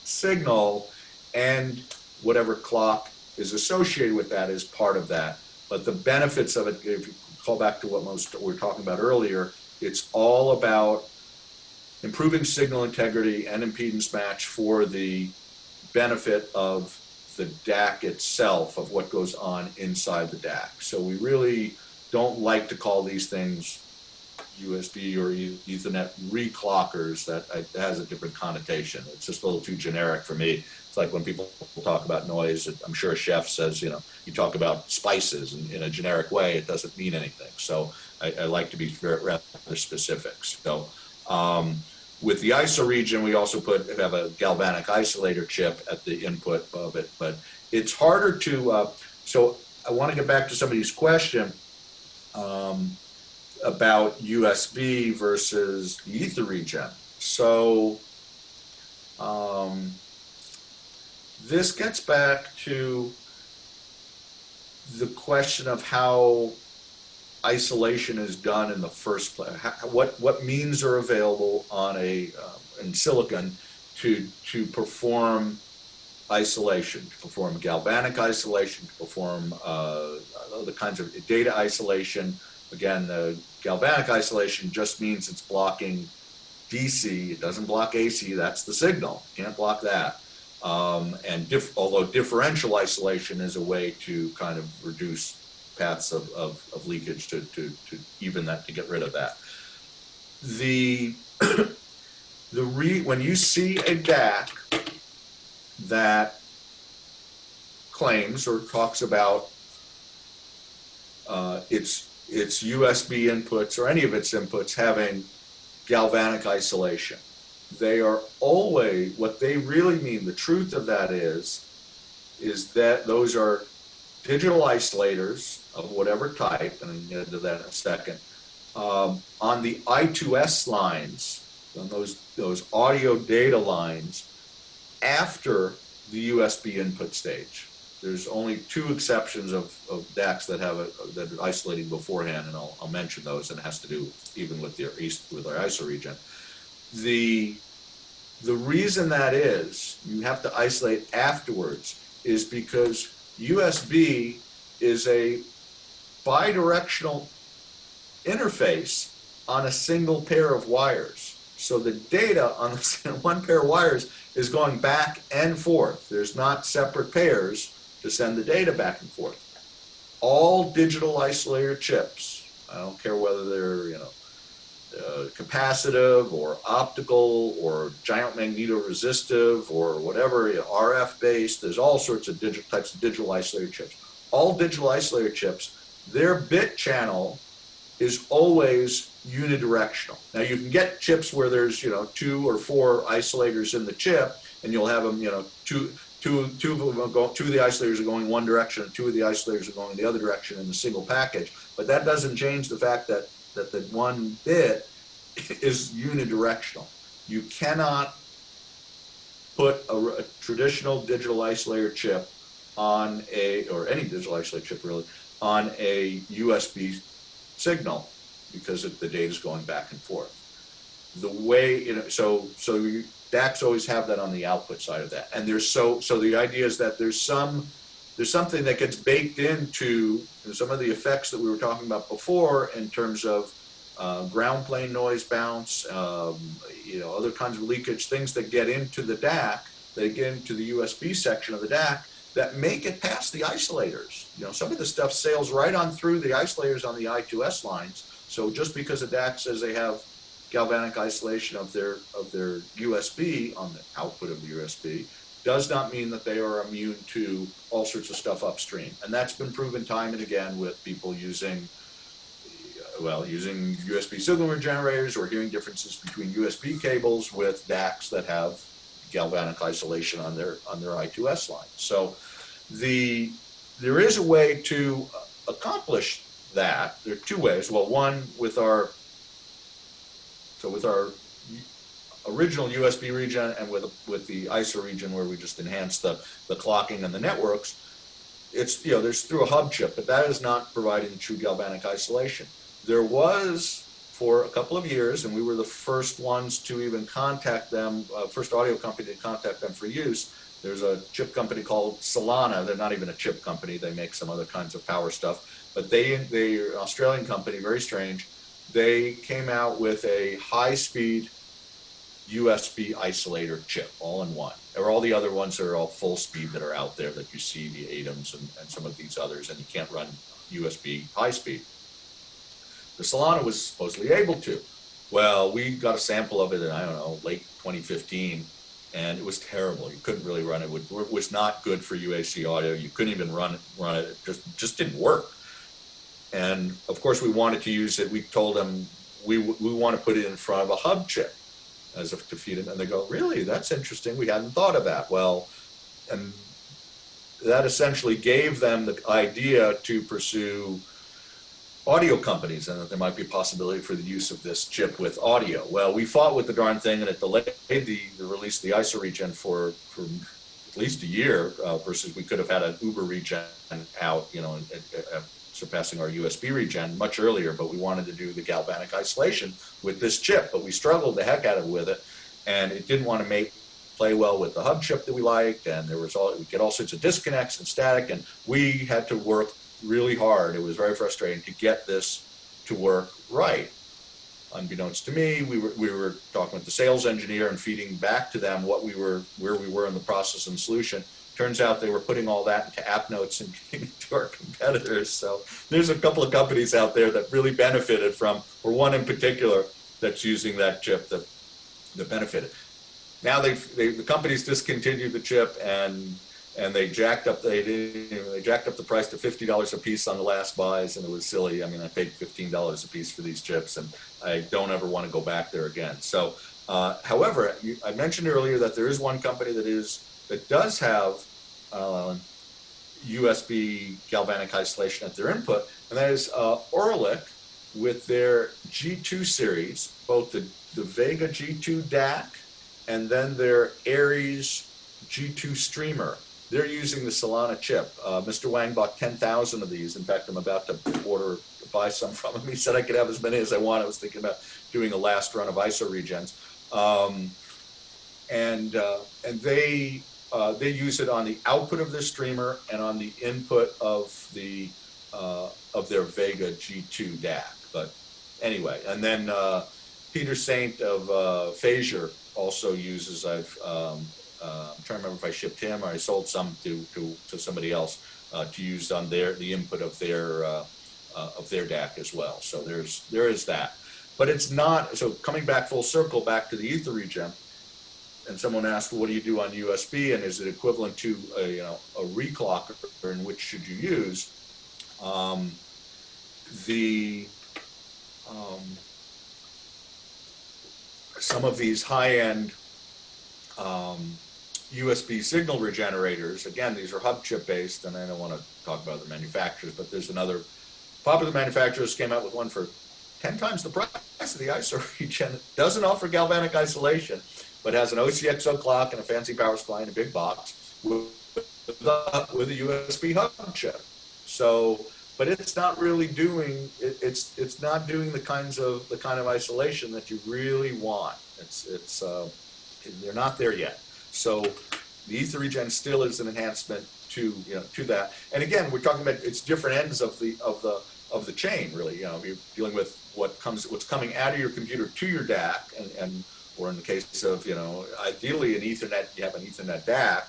signal, and whatever clock is associated with that is part of that. But the benefits of it, if you call back to what we were talking about earlier, it's all about improving signal integrity and impedance match for the benefit of the DAC itself, of what goes on inside the DAC. So we really don't like to call these things USB or Ethernet reclockers. That has a different connotation. It's just a little too generic for me. It's like when people talk about noise, I'm sure a chef says, you talk about spices in a generic way, it doesn't mean anything. So I like to be rather specific. So with the EtherREGEN, we also have a galvanic isolator chip at the input of it, but it's harder to, so I want to get back to somebody's question about USB versus the EtherREGEN. So this gets back to the question of how isolation is done in the first place. What means are available on in silicon to perform isolation, to perform galvanic isolation, to perform other kinds of data isolation. Again, the galvanic isolation just means it's blocking DC. It doesn't block AC. That's the signal. Can't block that. Although differential isolation is a way to kind of reduce paths of leakage to even that, to get rid of that. When you see a DAC that claims or talks about its USB inputs or any of its inputs having galvanic isolation, they are always, what they really mean, the truth of that is that those are digital isolators of whatever type, and I'll get into that in a second, on the I2S lines, on those audio data lines after the USB input stage. There's only two exceptions of DACs that are isolating beforehand, and I'll mention those, and it has to do even with our EtherREGEN. The reason that is, you have to isolate afterwards, is because USB is a bidirectional interface on a single pair of wires. So the data on one pair of wires is going back and forth. There's not separate pairs to send the data back and forth. All digital isolator chips, I don't care whether they're capacitive or optical or giant magnetoresistive or whatever, RF based, there's all sorts of types of digital isolator chips. All digital isolator chips, their bit channel is always unidirectional. Now you can get chips where there's 2 or 4 isolators in the chip, and you'll have them two of the isolators are going one direction and 2 of the isolators are going the other direction in a single package. But that doesn't change the fact that the one bit is unidirectional. You cannot put a traditional digital isolator chip on or any digital isolator chip really, on a USB signal, because the data is going back and forth. The way, so DACs always have that on the output side of that. And so the idea is that there's something that gets baked into some of the effects that we were talking about before in terms of ground plane noise bounce, other kinds of leakage, things that get into the DAC, that get into the USB section of the DAC, that make it past the isolators. Some of the stuff sails right on through the isolators on the I2S lines. So just because a DAC says they have galvanic isolation of their USB on the output of the USB, does not mean that they are immune to all sorts of stuff upstream. And that's been proven time and again with people using USB signal generators, or hearing differences between USB cables with DACs that have galvanic isolation on their I2S line. So There is a way to accomplish that. There are two ways. Well, one with our original USB regen and with the EtherREGEN, where we just enhance the clocking and the networks. It's, there's through a hub chip, but that is not providing true galvanic isolation. There was for a couple of years, and we were the first ones to even contact them, first audio company to contact them for use. There's a chip company called Solana. They're not even a chip company. They make some other kinds of power stuff. But they're an Australian company, very strange. They came out with a high-speed USB isolator chip, all in one. Or all the other ones that are all full speed that are out there that you see, the ATOMs and some of these others, and you can't run USB high speed. The Solana was supposedly able to. Well, we got a sample of it in, I don't know, late 2015, and it was terrible. You couldn't really run it. It was not good for UAC audio. You couldn't even run it. It just didn't work. And of course, we wanted to use it. We told them we want to put it in front of a hub chip as if to feed it. And they go, really? That's interesting. We hadn't thought of that. Well, and that essentially gave them the idea to pursue audio companies and that there might be a possibility for the use of this chip with audio. Well, we fought with the darn thing, and it delayed the release of the EtherREGEN for at least a year, versus we could have had an Uber regen out, surpassing our USB regen much earlier, but we wanted to do the galvanic isolation with this chip, but we struggled the heck out of it with it, and it didn't want to play well with the hub chip that we liked, and we get all sorts of disconnects and static, and we had to work really hard. It was very frustrating to get this to work right. Unbeknownst to me, we were talking with the sales engineer and feeding back to them where we were in the process and solution. Turns out they were putting all that into app notes and giving it to our competitors. So there's a couple of companies out there that really benefited from, or one in particular that's using that chip that benefited. Now the companies discontinued the chip and they jacked up they jacked up the price to $50 a piece on the last buys, and it was silly. I mean, I paid $15 a piece for these chips, and I don't ever want to go back there again. So, however, I mentioned earlier that there is one company that does have USB galvanic isolation at their input, and that is Orlick with their G2 series, both the Vega G2 DAC and then their Aries G2 streamer. They're using the Solana chip. Mr. Wang bought 10,000 of these. In fact, I'm about to buy some from him. He said I could have as many as I want. I was thinking about doing a last run of EtherREGENs. And they use it on the output of their streamer and on the input of their Vega G2 DAC. But anyway, and then Peter Saint of Phasor also uses. I'm trying to remember if I shipped him or I sold some to somebody else to use on the input of their DAC as well. So there is that, but it's not. So coming back full circle back to the EtherREGEN, and someone asked, well, what do you do on USB, and is it equivalent to a reclocker, and which should you use? Some of these high-end USB signal regenerators, again, these are hub chip based, and I don't want to talk about the manufacturers, but there's another popular manufacturers came out with one for 10 times the price of the EtherREGEN. It doesn't offer galvanic isolation, but has an OCXO clock and a fancy power supply in a big box with a USB hub chip. So, but it's not really doing it's not doing the kind of isolation that you really want. They're not there yet. So the EtherREGEN still is an enhancement to that. And again, we're talking about it's different ends of the chain, really. You're dealing with what's coming out of your computer to your DAC, and or in the case of ideally an Ethernet, you have an Ethernet DAC,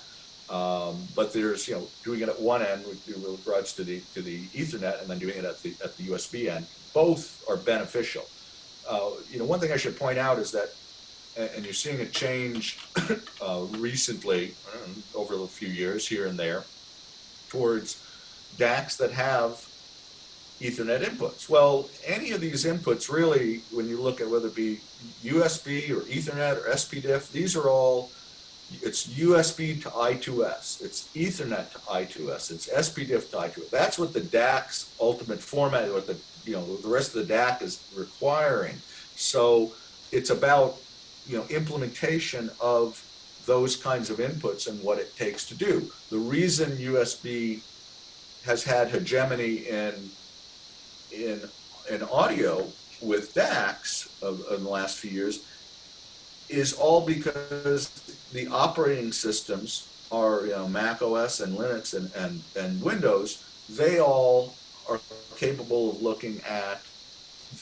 but there's doing it at one end with regards to the Ethernet, and then doing it at the USB end. Both are beneficial. One thing I should point out is that, and you're seeing a change recently, over a few years here and there, towards DACs that have Ethernet inputs. Well, any of these inputs really, when you look at whether it be USB or Ethernet or SPDIF, these are all it's USB to I2S, it's Ethernet to I2S, it's SPDIF to I2S. That's what the DAC's ultimate format, what the the rest of the DAC is requiring. So it's about implementation of those kinds of inputs and what it takes to do. The reason USB has had hegemony in audio with DACs in the last few years is all because the operating systems are Mac OS and Linux and Windows. They all are capable of looking at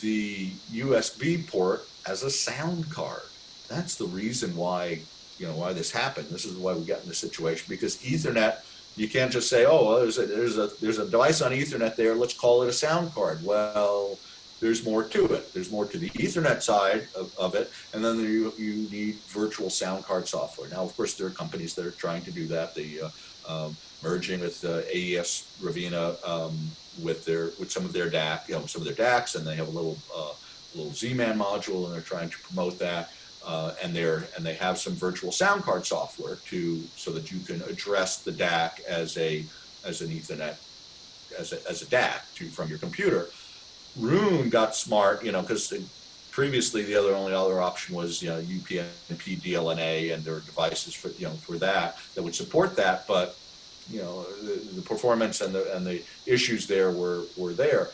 the USB port as a sound card. That's the reason why why this happened. This is why we got in this situation, because Ethernet, you can't just say, oh, well, there's a device on Ethernet there, let's call it a sound card. Well, there's more to it. There's more to the Ethernet side of it, and then you need virtual sound card software. Now, of course, there are companies that are trying to do that. They merging with AES Ravina with some of their DAC, some of their DACs, and they have a little Z-Man module, and they're trying to promote that. And they have some virtual sound card software so that you can address the DAC as an Ethernet as a DAC from your computer. Roon got smart, because previously the only other option was UPnP DLNA, and there were devices for that would support that, but the performance and the issues there were there.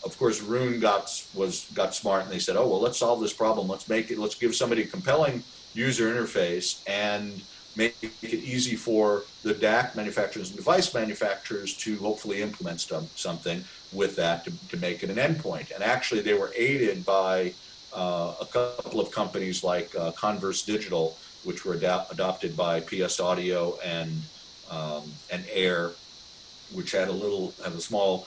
Of course, Roon got smart, and they said, oh, well, let's solve this problem. Let's give somebody a compelling user interface and make it easy for the DAC manufacturers and device manufacturers to hopefully implement something with that to make it an endpoint. And actually, they were aided by a couple of companies like Converse Digital, which were adopted by PS Audio and Air, which had a small,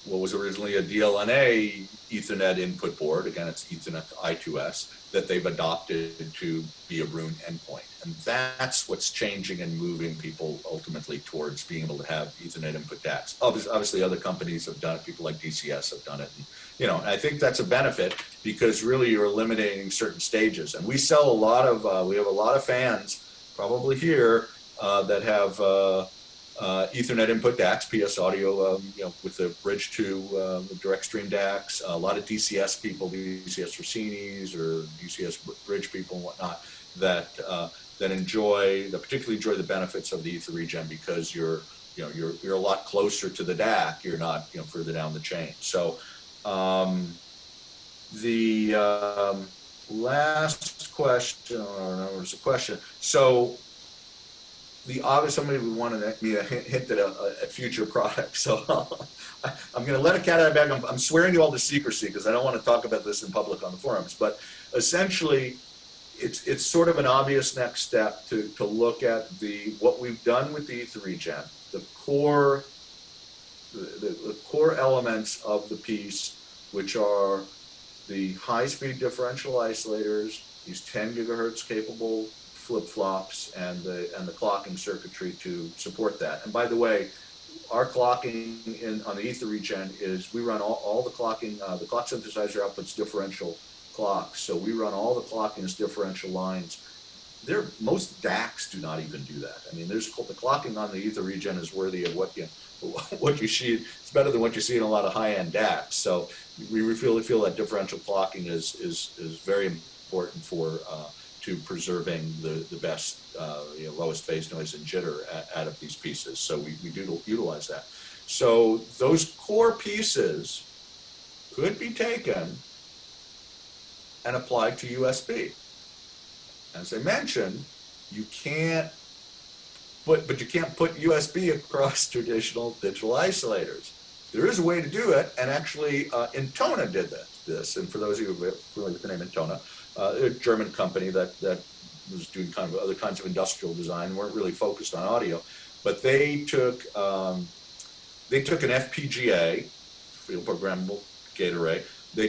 what was originally a DLNA Ethernet input board. Again, it's Ethernet to I2S, that they've adopted to be a Roon endpoint. And that's what's changing and moving people ultimately towards being able to have Ethernet input DACs. Obviously, other companies have done it. People like DCS have done it. And, I think that's a benefit, because really you're eliminating certain stages. And we sell we have a lot of fans, probably here, that have Ethernet input DACs, PS Audio, with the Bridge 2, the direct stream DACs, a lot of DCS people, DCS Rossinis or DCS Bridge people and whatnot, that particularly enjoy the benefits of the EtherREGEN, because you're a lot closer to the DAC. You're not further down the chain. So the last question, there was a question. So somebody wanted me to hint at a future product. So I'm going to let a cat out of the bag. I'm swearing you all to secrecy, because I don't want to talk about this in public on the forums. But essentially, it's sort of an obvious next step to look at what we've done with the EtherREGEN, the core elements of the piece, which are the high-speed differential isolators, these 10 gigahertz capable flip-flops, and the clocking circuitry to support that. And by the way, our clocking on the EtherREGEN is we run all the clocking, the clock synthesizer outputs differential clocks. So we run all the clocking as differential lines. Most DACs do not even do that. I mean, the clocking on the EtherREGEN is worthy of what you see. It's better than what you see in a lot of high-end DACs. So we really feel that differential clocking is very important to preserving the best, lowest phase noise and jitter out of these pieces. So we do utilize that. So those core pieces could be taken and applied to USB. As I mentioned, you can't put USB across traditional digital isolators. There is a way to do it, and actually Intona did this. And for those of you who are familiar with the name Intona, a German company that was doing kind of other kinds of industrial design, weren't really focused on audio, but they took an FPGA, field programmable gate array. They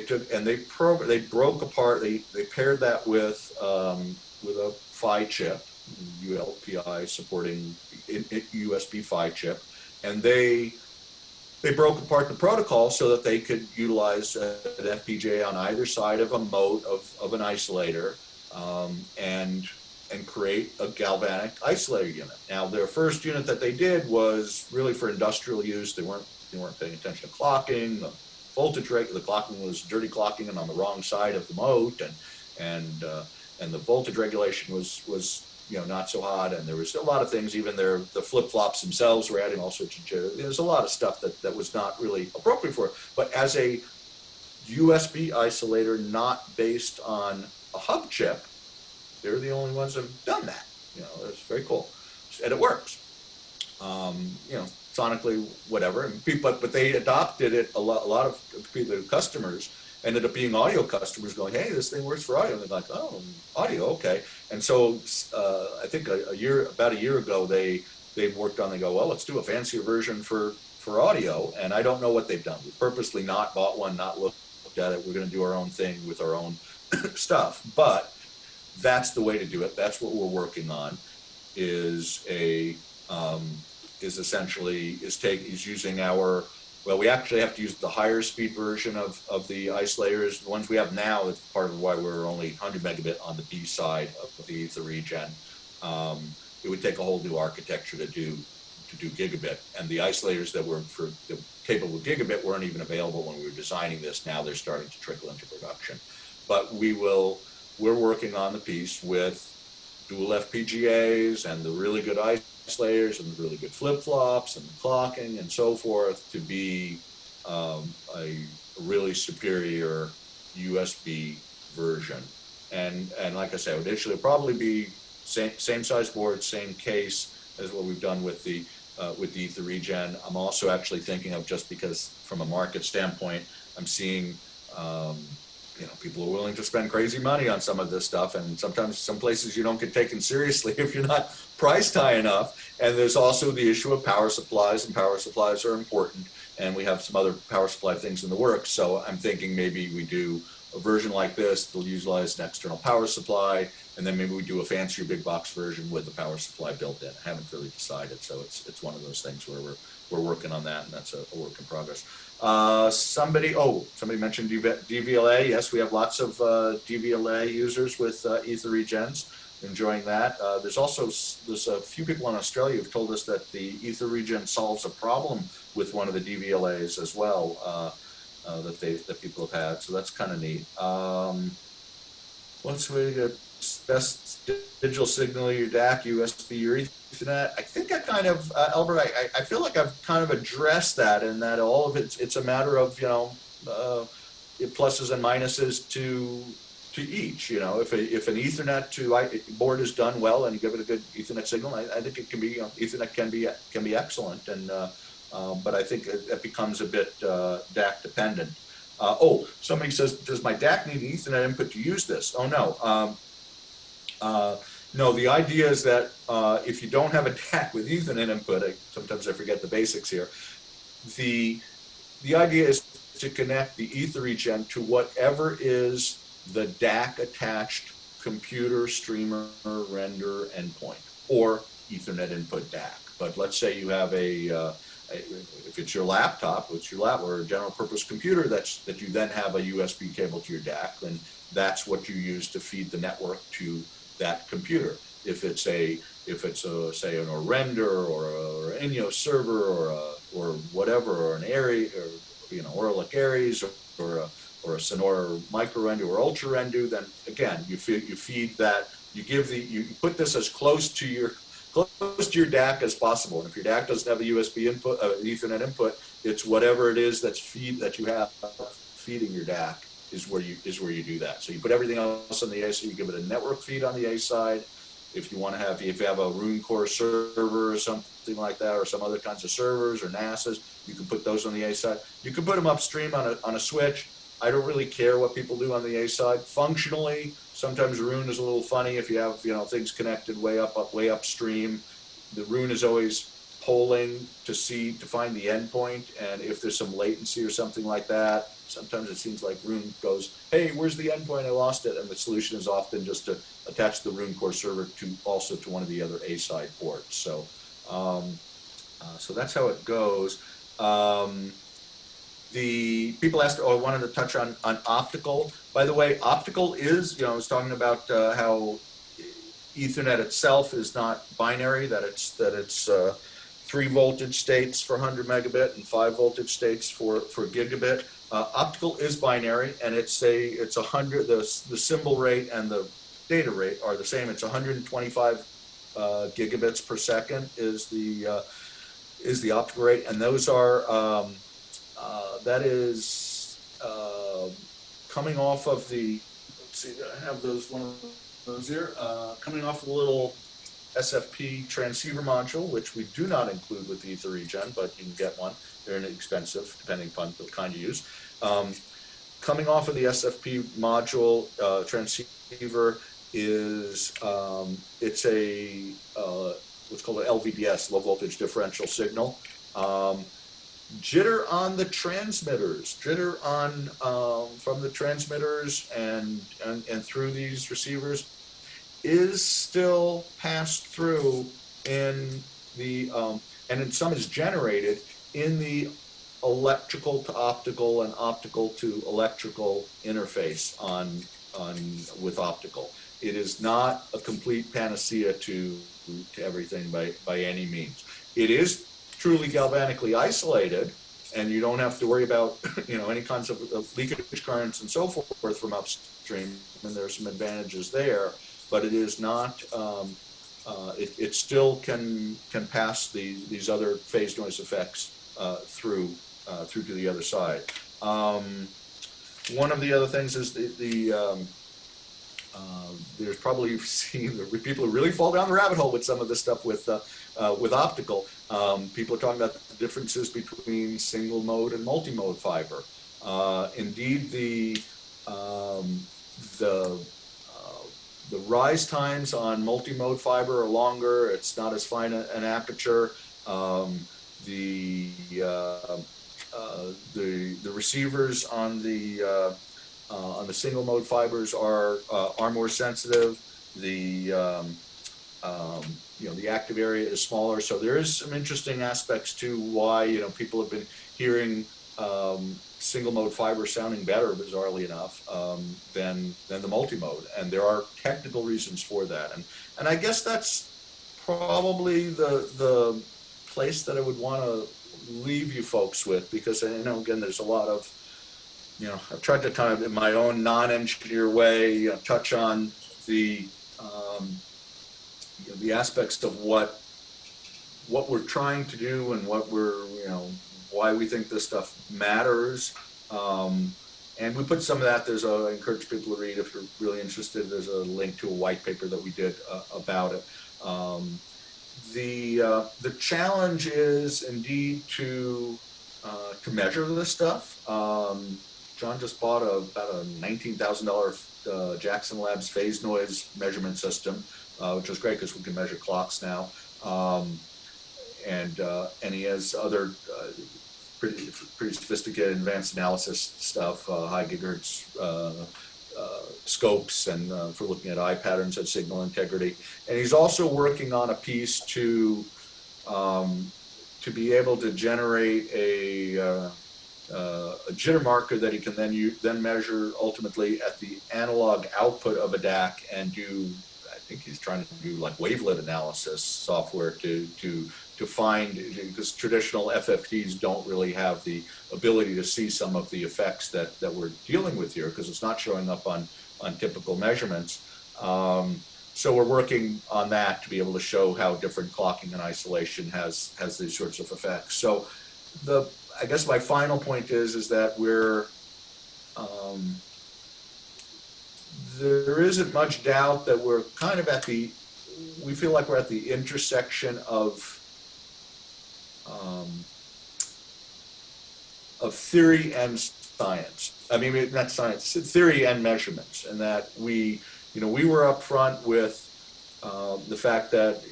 broke apart. They paired that with a PHY chip, ULPI supporting USB PHY chip, and they broke apart the protocol so that they could utilize an FPGA on either side of a moat of an isolator, and and create a galvanic isolator unit. Now, their first unit that they did was really for industrial use. They weren't paying attention to clocking. The voltage rate, the clocking was dirty clocking and on the wrong side of the moat, and the voltage regulation was not so hot, and there was a lot of things. Even the flip-flops themselves were adding all sorts of jitter. There's a lot of stuff that was not really appropriate for it. But as a USB isolator not based on a hub chip, they're the only ones that have done that. It's very cool, and it works. Sonically, whatever. And people, but they adopted it. A lot of people, customers, ended up being audio customers, going, "Hey, this thing works for audio." And they're like, "Oh, audio, okay." And so I think about a year ago, they worked on. They go, "Well, let's do a fancier version for audio." And I don't know what they've done. We've purposely not bought one, not looked at it. We're going to do our own thing with our own stuff, but that's the way to do it. That's what we're working on. Is using our, well, we actually have to use the higher speed version of the isolators. The ones we have now is part of why we're only 100 megabit on the B side of the EtherREGEN. It would take a whole new architecture to do gigabit, and the isolators that were capable of gigabit weren't even available when we were designing this. Now they're starting to trickle into production. But we're working on the piece with dual FPGAs and the really good isolators and the really good flip-flops and the clocking and so forth to be a really superior USB version. And like I said, initially it'll probably be same size board, same case as what we've done with the EtherREGEN. I'm also actually thinking of, just because from a market standpoint, I'm seeing people are willing to spend crazy money on some of this stuff, and sometimes some places you don't get taken seriously if you're not priced high enough. And there's also the issue of power supplies, and power supplies are important, and we have some other power supply things in the works. So I'm thinking maybe we do a version like this that'll utilize an external power supply, and then maybe we do a fancier big box version with the power supply built in. I haven't really decided, so it's one of those things where we're working on that, and that's a work in progress. Somebody mentioned DVLA. Yes, we have lots of DVLA users with EtherREGENs, enjoying that. There's a few people in Australia who've told us that the EtherREGEN solves a problem with one of the DVLAs as well, that people have had. So that's kind of neat. What's the way to get best digital signal, your DAC, USB, or Ethernet? I think I kind of, Albert, I feel like I've kind of addressed that, in that all of it's a matter of, pluses and minuses to each. If an Ethernet board is done well and you give it a good Ethernet signal, I think it can be, Ethernet can be excellent, and but I think it becomes a bit DAC dependent. Somebody says, does my DAC need an Ethernet input to use this? Oh, no. No, the idea is that if you don't have a DAC with Ethernet input, sometimes I forget the basics here, the idea is to connect the EtherREGEN to whatever is the DAC attached computer, streamer, render endpoint, or Ethernet input DAC. But let's say you have if it's your laptop, or a general purpose computer that you then have a USB cable to your DAC, then that's what you use to feed the network to that computer. If it's say a render or an INEO server or whatever, or an Aries, or Orlick Aries, or a Sonora micro render or ultra render, then again you feed that. You put this as close to your DAC as possible. And if your DAC doesn't have a USB input, Ethernet input, it's whatever it is that you have feeding your DAC is where you do that. So you put everything else on the A side. You give it a network feed on the A side. If you have a Rune Core server or something like that, or some other kinds of servers or NASAs, you can put those on the A side. You can put them upstream on a switch. I don't really care what people do on the A side. Functionally, sometimes Rune is a little funny if you have things connected way upstream. The Rune is always polling to find the endpoint, and if there's some latency or something like that, sometimes it seems like Rune goes, "Hey, where's the endpoint? I lost it." And the solution is often just to attach the Rune Core server to one of the other A side ports. So, so that's how it goes. The people asked, I wanted to touch on optical. By the way, optical is, I was talking about how Ethernet itself is not binary, that it's 3 voltage states for 100 megabit and 5 voltage states for gigabit. Optical is binary, and it's 100. The symbol rate and the data rate are the same. It's 125 gigabits per second is the optical rate, and those are that is coming off of the. Let's see, I have those one of those here coming off of the little SFP transceiver module, which we do not include with the EtherREGEN, but you can get one. They're inexpensive, depending upon the kind you use. Coming off of the SFP module transceiver is it's a what's called an LVDS, low voltage differential signal. Jitter on the transmitters, jitter on from the transmitters and through these receivers is still passed through in the and in some is generated in the electrical to optical and optical to electrical interface on with optical. It is not a complete panacea to everything by any means. It is truly galvanically isolated, and you don't have to worry about any kinds of leakage currents and so forth from upstream, and there's some advantages there, but it is not it still can pass these other phase noise effects through to the other side. One of the other things is there's probably seen people who really fall down the rabbit hole with some of this stuff with optical. People are talking about the differences between single mode and multi-mode fiber. Indeed, the rise times on multi-mode fiber are longer. It's not as fine an aperture. The receivers on the single mode fibers are more sensitive. The the active area is smaller, so there is some interesting aspects to why people have been hearing single mode fiber sounding better, bizarrely enough, than the multi-mode, and there are technical reasons for that. And I guess that's probably the place that I would want to leave you folks with, because I know again there's a lot of I've tried to kind of in my own non-engineer way touch on the aspects of what we're trying to do and what we're why we think this stuff matters, and we put some of that. I encourage people to read if you're really interested. There's a link to a white paper that we did about it. The challenge is indeed to measure this stuff. John just bought about a $19,000 Jackson Labs phase noise measurement system, which is great because we can measure clocks now. And he has other pretty sophisticated advanced analysis stuff, high gigahertz scopes, and for looking at eye patterns and signal integrity. And he's also working on a piece to be able to generate a jitter marker that he can then measure ultimately at the analog output of a DAC and do. I think he's trying to do like wavelet analysis software to find, because traditional FFTs don't really have the ability to see some of the effects that we're dealing with here, because it's not showing up on typical measurements. So we're working on that to be able to show how different clocking and isolation has these sorts of effects. So I guess my final point is that there isn't much doubt that we're kind of we feel like we're at the intersection of theory and science. I mean, not science, theory and measurements, and that we were up front with the fact that,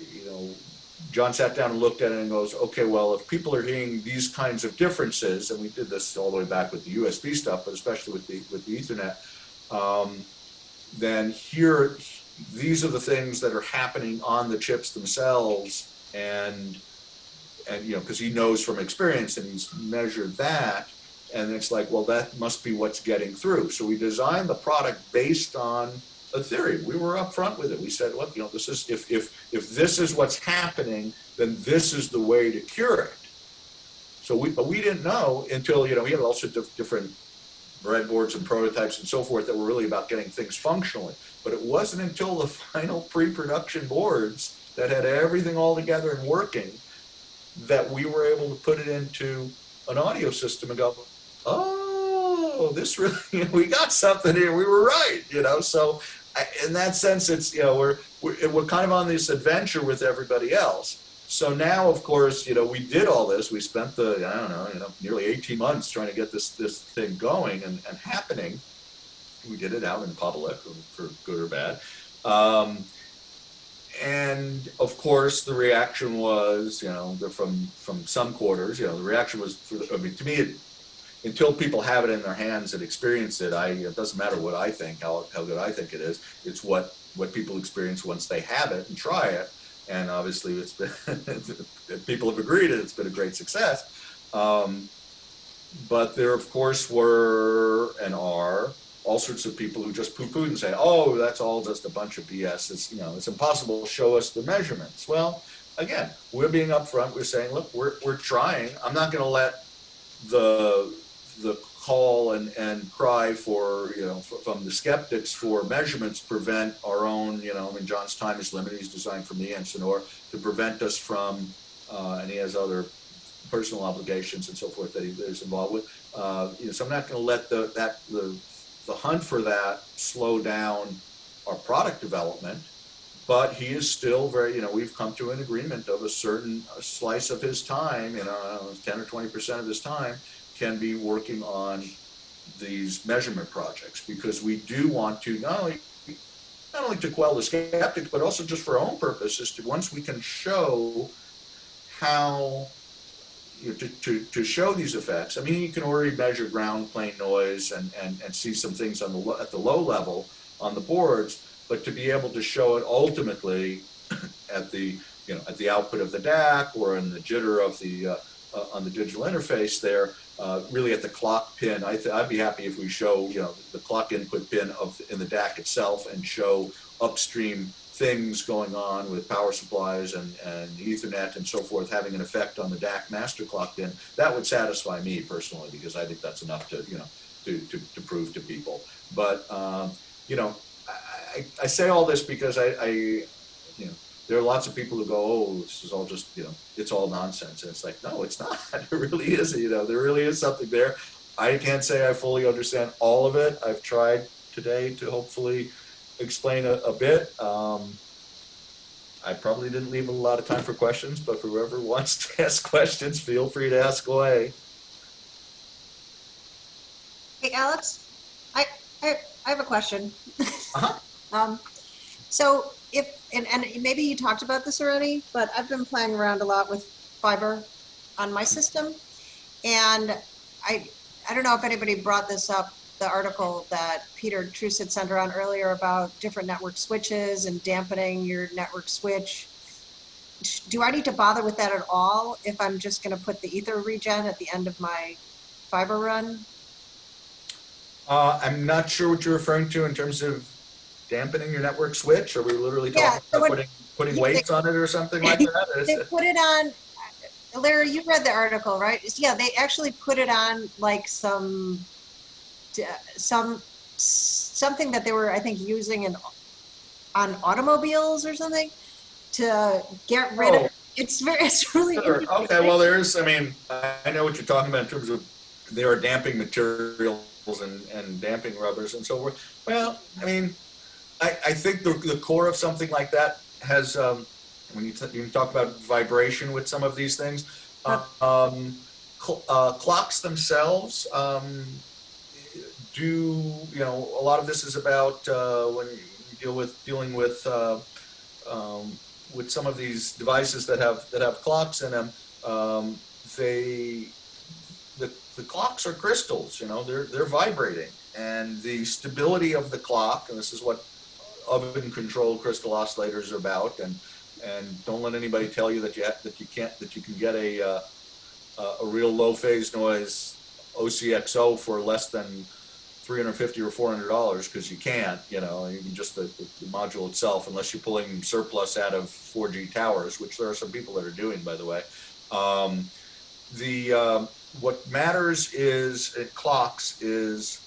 John sat down and looked at it and goes, okay, well, if people are hearing these kinds of differences, and we did this all the way back with the USB stuff, but especially with the Ethernet, then these are the things that are happening on the chips themselves, and because he knows from experience and he's measured that, and it's like, well, that must be what's getting through. So we designed the product based on a theory. We were upfront with it. We said, look, this is if this is what's happening, then this is the way to cure it. So but we didn't know until we had also different breadboards and prototypes and so forth that were really about getting things functionally. But it wasn't until the final pre-production boards that had everything all together and working that we were able to put it into an audio system and go, oh, this really, we got something here. We were right, So in that sense, it's, we're kind of on this adventure with everybody else. So now, of course, we did all this. We spent nearly 18 months trying to get this thing going and happening. We did it out in public, for good or bad. And of course, the reaction was, from some quarters, the reaction was, to me, until people have it in their hands and experience it, it doesn't matter what I think, how good I think it is. It's what people experience once they have it and try it. And obviously, it's been people have agreed it's been a great success. But there, of course, were and are all sorts of people who just poo-pooed and say, "Oh, that's all just a bunch of BS. It's impossible to show us the measurements." Well, again, we're being upfront. We're saying, "Look, we're trying. I'm not going to let the call and cry for from the skeptics for measurements prevent our own John's time is limited. He's designed for me and Sonora to prevent us from and he has other personal obligations and so forth that he's involved with. So I'm not going to let the hunt for that slow down our product development. But he is still very, we've come to an agreement of a slice of his time, 10 or 20% of his time can be working on these measurement projects, because we do want to not only to quell the skeptics, but also just for our own purposes, to once we can show how to show these effects. I mean, you can already measure ground plane noise and see some things at the low level on the boards, but to be able to show it ultimately at the output of the DAC or in the jitter of the on the digital interface there, really at the clock pin. I'd be happy if we show the clock input pin in the DAC itself and show upstream things going on with power supplies and Ethernet and so forth having an effect on the DAC master clock pin. That would satisfy me personally, because I think that's enough to to prove to people. But I say all this because there are lots of people who go, oh, this is all just, it's all nonsense. And it's like, no, it's not. It really is, there really is something there. I can't say I fully understand all of it. I've tried today to hopefully explain a bit. I probably didn't leave a lot of time for questions, but for whoever wants to ask questions, feel free to ask away. Hey, Alex, I have a question. Uh-huh. So and maybe you talked about this already, but I've been playing around a lot with fiber on my system, and I don't know if anybody brought this up, the article that Peter Trusit sent around earlier about different network switches and dampening your network switch. Do I need to bother with that at all if I'm just going to put the EtherREGEN at the end of my fiber run? I'm not sure what you're referring to in terms of dampening your network switch. Are we literally talking about putting weights on it or something like that? They put it on, Larry, you read the article, right? Yeah, they actually put it on like something that they were, I think, using on automobiles or something to get rid of. It's really interesting. Okay, well, I know what you're talking about in terms of they are damping materials and damping rubbers and so forth. Well, I think the core of something like that has, when you talk about vibration with some of these things, clocks themselves do, a lot of this is about when you dealing with some of these devices that have clocks in them. The clocks are crystals, they're vibrating, and the stability of the clock, and this is what oven controlled crystal oscillators are about, and don't let anybody tell you that you can get a real low phase noise OCXO for less than $350 or $400 because you can't, you know, even just the module itself, unless you're pulling surplus out of 4G towers, which there are some people that are doing, by the way. What matters is clocks is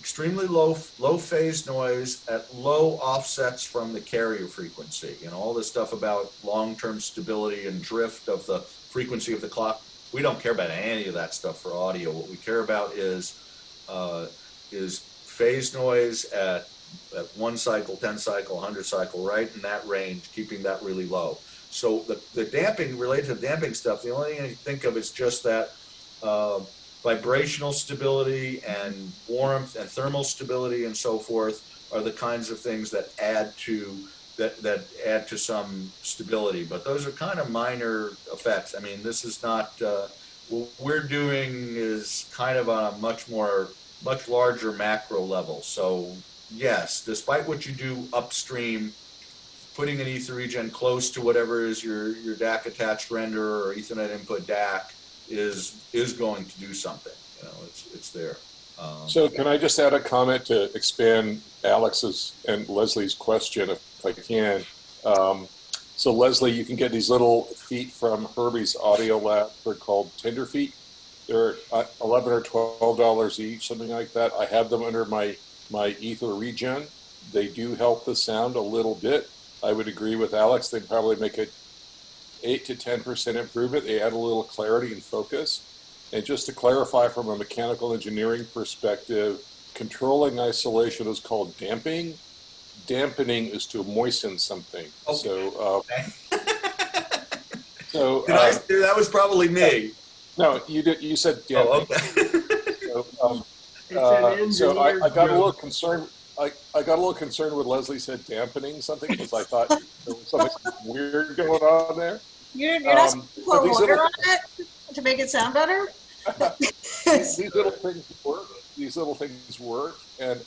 extremely low phase noise at low offsets from the carrier frequency. You know, all this stuff about long-term stability and drift of the frequency of the clock. We don't care about any of that stuff for audio. What we care about is phase noise at 1 cycle, 10 cycle, 100 cycle, right in that range, keeping that really low. So the damping, related to damping stuff, the only thing I think of is just that vibrational stability and warmth and thermal stability and so forth are the kinds of things that add to some stability. But those are kind of minor effects. I mean, this is not, what we're doing is kind of on a much larger macro level. So yes, despite what you do upstream, putting an EtherREGEN close to whatever is your DAC attached renderer or Ethernet input DAC is going to do something. You know, it's there. So can I just add a comment to expand Alex's and Leslie's question, if I can? So Leslie, you can get these little feet from Herbie's Audio Lab. They're called Tender Feet. They're $11 or $12 each, something like that. I have them under my EtherREGEN. They do help the sound a little bit. I would agree with Alex. They probably make it 8 to 10% improvement. They add a little clarity and focus. And just to clarify from a mechanical engineering perspective, controlling isolation is called damping. Dampening is to moisten something. Okay. That was probably me. No, you did. You said damping. Oh, okay. So I got a little concerned. I got a little concerned when Leslie said dampening something, because I thought there was something weird going on there. You're not supposed to pour water on it to make it sound better? These little things work. These little things work. And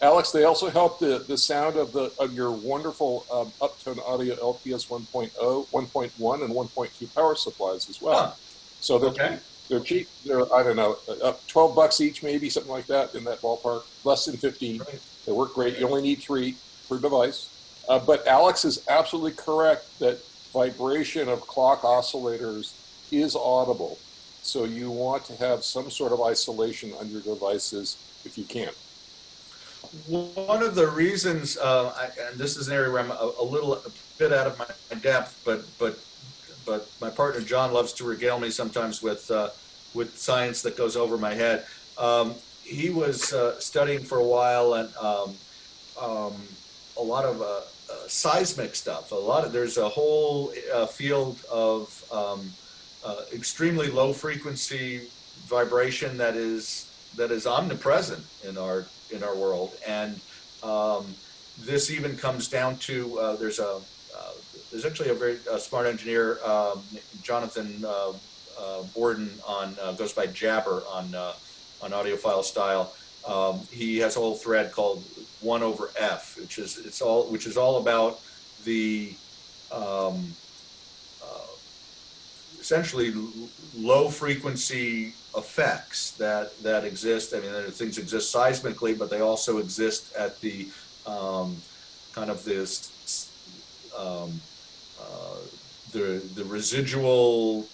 Alex, they also help the sound of your wonderful UpTone Audio LPS 1.0, 1.1, and 1.2 power supplies as well. Huh. So they're cheap. They're, I don't know, $12 each, maybe, something like that, in that ballpark. Less than 15. Right. They work great. You only need 3 per device. But Alex is absolutely correct that vibration of clock oscillators is audible. So you want to have some sort of isolation on your devices if you can. One of the reasons, and this is an area where I'm a bit out of my depth, but my partner John loves to regale me sometimes with science that goes over my head. He was studying for a while and a lot of seismic stuff. There's a whole field of extremely low frequency vibration that is omnipresent in our world, and this even comes down to there's actually a very smart engineer, Jonathan Borden, goes by Jabber on audiophile style. He has a whole thread called 1/F, which is all about the essentially low frequency effects that exist. I mean, things exist seismically, but they also exist at the kind of this the residual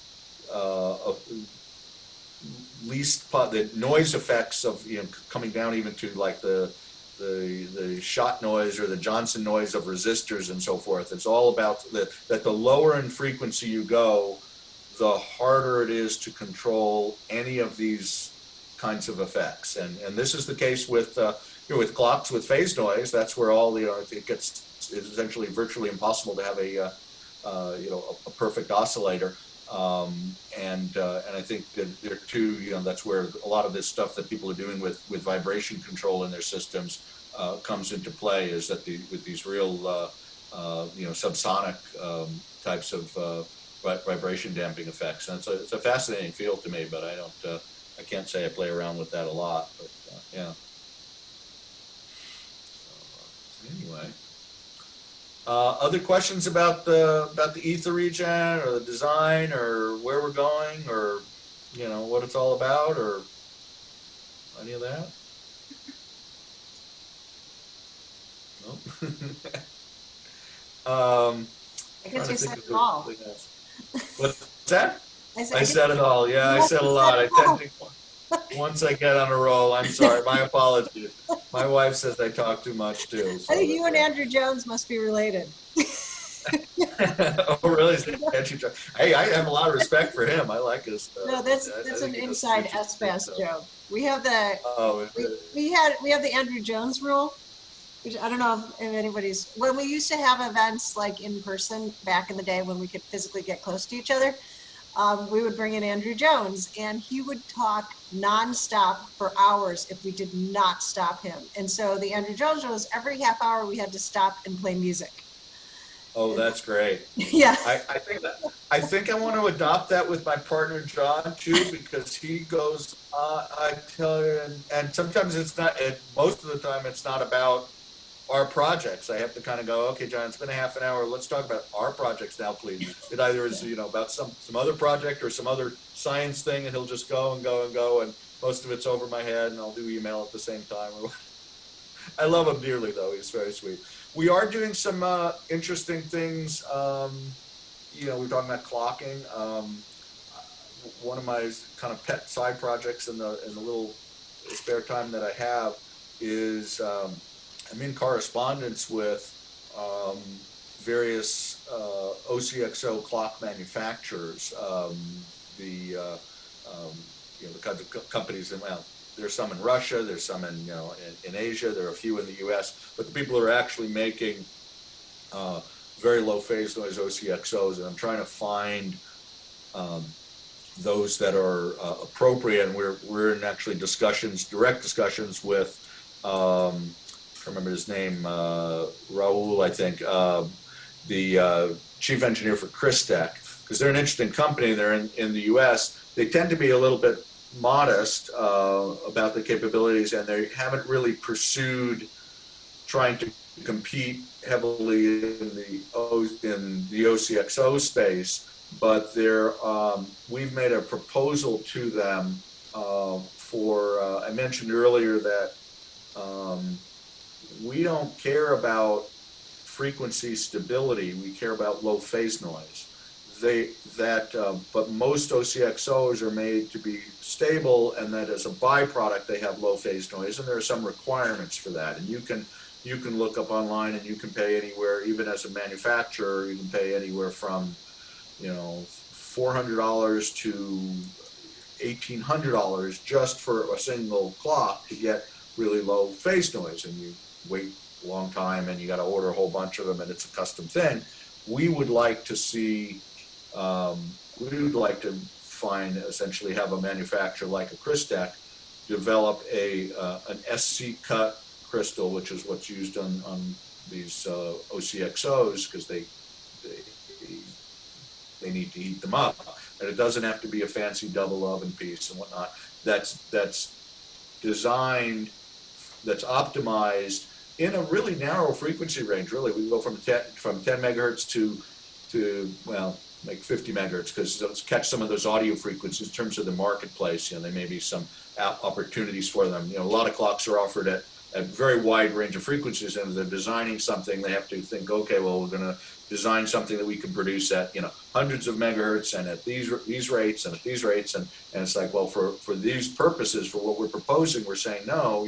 the noise effects of, you know, coming down even to like the shot noise or the Johnson noise of resistors and so forth. It's all about that the lower in frequency you go, the harder it is to control any of these kinds of effects. And this is the case with clocks with phase noise. That's where all it's essentially virtually impossible to have a perfect oscillator. And I think that there too, that's where a lot of this stuff that people are doing with vibration control in their systems comes into play, is that with these real subsonic types of vibration damping effects. And it's a fascinating field to me, but I can't say I play around with that a lot, but yeah. So, anyway. Other questions about the EtherREGEN or the design or where we're going or what it's all about, or Any of that? No. I Trying guess to you think said of it all. anything else. What's that? I I guess said it all. Yeah, I you said a said lot. I it all. tend to, once I get on a roll, I'm sorry. My apologies. My wife says I talk too much too. I So think you and that, Andrew Jones must be related. oh, really? Hey, I have a lot of respect for him. I like his stuff. No, I that's an think he does inside interesting SFAS stuff. joke. We have the Oh, we have the Andrew Jones rule, which I don't know if anybody's, when we used to have events like in person back in the day when we could physically get close to each other, we would bring in Andrew Jones and he would talk nonstop for hours if we did not stop him. And so the Andrew Jones rule is every half hour we had to stop and play music. oh, that's great. Yeah. I think I want to adopt that with my partner John too, because he goes. I tell you, and sometimes it's not. Most of the time, it's not about our projects. I have to kind of go, okay, John, it's been a half an hour. Let's talk about our projects now, please. It either is, about some other project or some other science thing, and he'll just go and go and go, and most of it's over my head, and I'll do email at the same time. I love him dearly, though. He's very sweet. We are doing some interesting things. We're talking about clocking. One of my kind of pet side projects in the little spare time that I have is I'm in correspondence with various OCXO clock manufacturers. The kinds of companies, and well, there's some in Russia, there's some in Asia, there are a few in the U.S., but the people who are actually making very low phase noise OCXOs, and I'm trying to find those that are appropriate. And we're in actually direct discussions with, I remember his name, Raul, I think, the chief engineer for Cristec, because they're an interesting company. They're in the U.S. They tend to be a little bit modest about the capabilities, and they haven't really pursued trying to compete heavily in the OCXO space. But we've made a proposal to them I mentioned earlier that we don't care about frequency stability. We care about low phase noise. But most OCXOs are made to be stable, and that as a byproduct they have low phase noise, and there are some requirements for that. And you can look up online, and you can pay anywhere, even as a manufacturer, you can pay anywhere from $400 to $1,800 just for a single clock to get really low phase noise, and you wait a long time, and you got to order a whole bunch of them, and it's a custom thing. We would like to see, essentially have a manufacturer like a Cristec develop an SC cut crystal, which is what's used on these OCXOs, because they need to heat them up, and it doesn't have to be a fancy double oven piece and whatnot. That's designed, that's optimized in a really narrow frequency range. Really, we go from 10 megahertz to like 50 megahertz, because let's catch some of those audio frequencies in terms of the marketplace. There may be some opportunities for them. A lot of clocks are offered at a very wide range of frequencies, and if they're designing something, they have to think, okay, well, we're going to design something that we can produce at hundreds of megahertz and at these rates and at these rates, and it's like, well, for these purposes, for what we're proposing, we're saying no.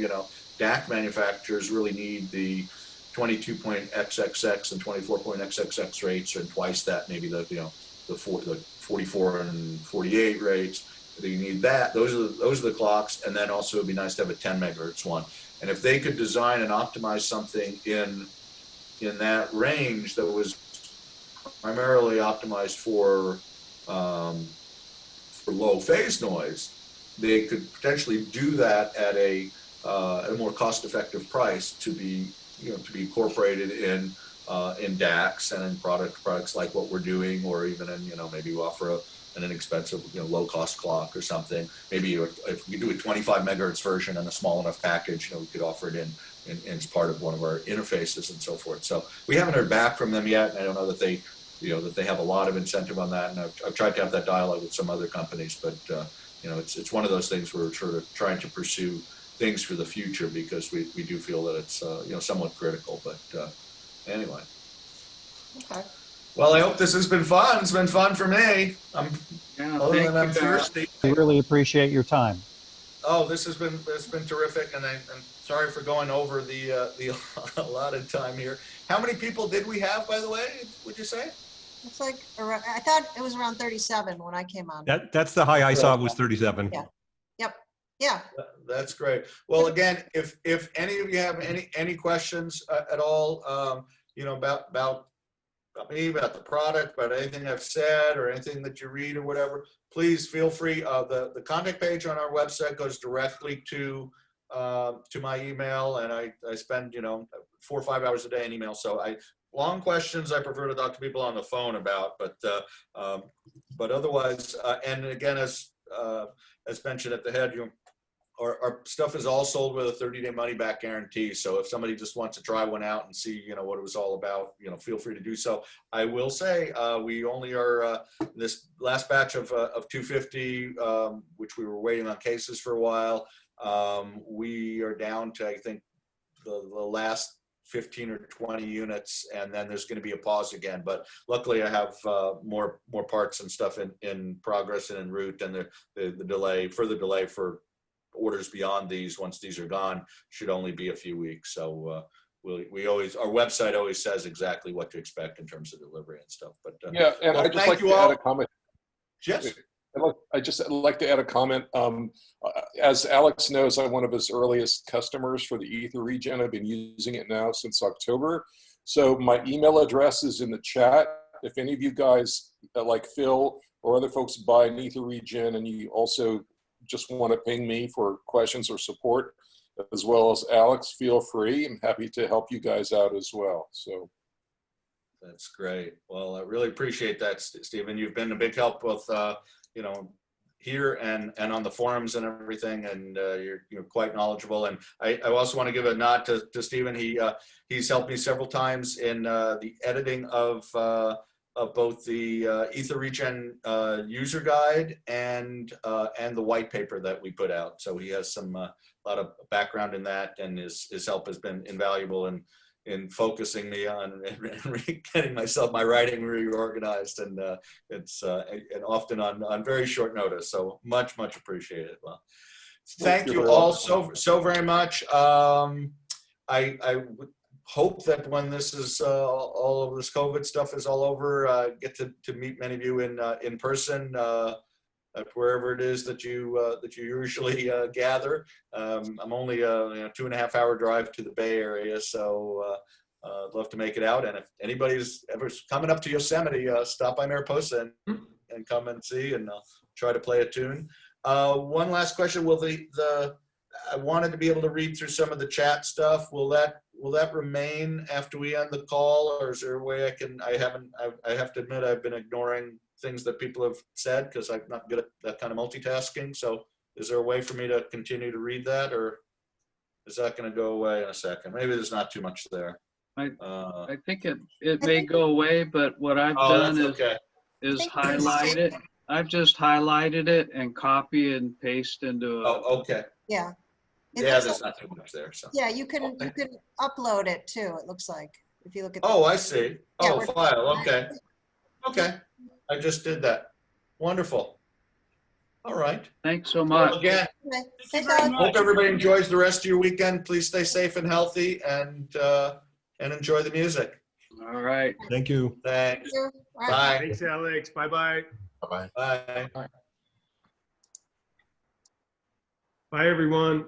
DAC manufacturers really need the 22.xxx and 24.xxx rates, and twice that, maybe the 44 and 48 rates. You need that. Those are the clocks, and then also it'd be nice to have a 10 megahertz one. And if they could design and optimize something in that range that was primarily optimized for low phase noise, they could potentially do that at a more cost-effective price to be incorporated in DACs and in products like what we're doing, or even in maybe we offer an inexpensive low-cost clock or something. Maybe if we do a 25 megahertz version and a small enough package, we could offer it in as part of one of our interfaces and so forth. So we haven't heard back from them yet, and I don't know that they have a lot of incentive on that. And I've tried to have that dialogue with some other companies, but it's one of those things we're sort of trying to pursue things for the future, because we do feel that it's you know, somewhat critical. But anyway. Okay. Well, I hope this has been fun. It's been fun for me. Yeah, Other thank than I'm you, thirsty. We really appreciate your time. Oh, it's been terrific, and I'm sorry for going over the allotted time here. How many people did we have, by the way? Would you say? It's like around, I thought it was around 37 when I came on. That's the high I saw was 37. Yeah. Yep. Yeah. That's great. Well, again, if any of you have any questions at all, you know, about me, about the product, about anything I've said or anything that you read or whatever, please feel free. The contact page on our website goes directly to my email, and I spend, you know, 4 or 5 hours a day in email. So long questions I prefer to talk to people on the phone about, but otherwise, and again, as mentioned at the head, you know, our stuff is all sold with a 30-day money-back guarantee. So if somebody just wants to try one out and see, you know, what it was all about, you know, feel free to do so. I will say we only are this last batch of 250, which we were waiting on cases for a while. We are down to, I think, the last 15 or 20 units, and then there's going to be a pause again. But luckily, I have more parts and stuff in progress and en route, and the further delay for orders beyond these, once these are gone, should only be a few weeks. So we always, our website always says exactly what to expect in terms of delivery and stuff. But Yeah, and well, I'd just thank like you to all. add a comment. Yes. I'd just like to add a comment. As Alex knows, I'm one of his earliest customers for the EtherREGEN. I've been using it now since October. So my email address is in the chat. If any of you guys, like Phil or other folks, buy an EtherREGEN and you also just want to ping me for questions or support, as well as Alex, feel free. I'm happy to help you guys out as well. So That's great. Well, I really appreciate that, Stephen. You've been a big help both, you know, here and on the forums and everything, and you're quite knowledgeable. And I also want to give a nod to Stephen. He's helped me several times in the editing of both the EtherREGEN user guide and the white paper that we put out. So he has some a lot of background in that, and his help has been invaluable in focusing me on getting my writing reorganized, and it's and often on very short notice. So much appreciated. Well, thank you all so very much. I would hope that when this is all of this COVID stuff is all over, get to meet many of you in person. Wherever it is that you usually gather. I'm only a 2.5 hour drive to the Bay Area, so I'd love to make it out. And if anybody's ever coming up to Yosemite, stop by Mariposa and come and see, and try to play a tune. One last question: will I wanted to be able to read through some of the chat stuff. Will that remain after we end the call, or is there a way I can? I have to admit I've been ignoring things that people have said because I'm not good at that kind of multitasking. So is there a way for me to continue to read that, or is that going to go away in a second? Maybe there's not too much there. I think it may go away, but what I've done is highlight it. I've just highlighted it and copy and paste into a. Oh, okay. Yeah. There's not too much there. So. Yeah, you can upload it too. It looks like if you look at. Oh, I see. Yeah, Oh, file. Okay. Okay. I just did that. Wonderful. All right. Thanks so much. Well, again, hope everybody enjoys the rest of your weekend. Please stay safe and healthy, and enjoy the music. All right. Thank you. Thanks. Bye. Thanks, Alex. Bye-bye. Bye. Bye, everyone.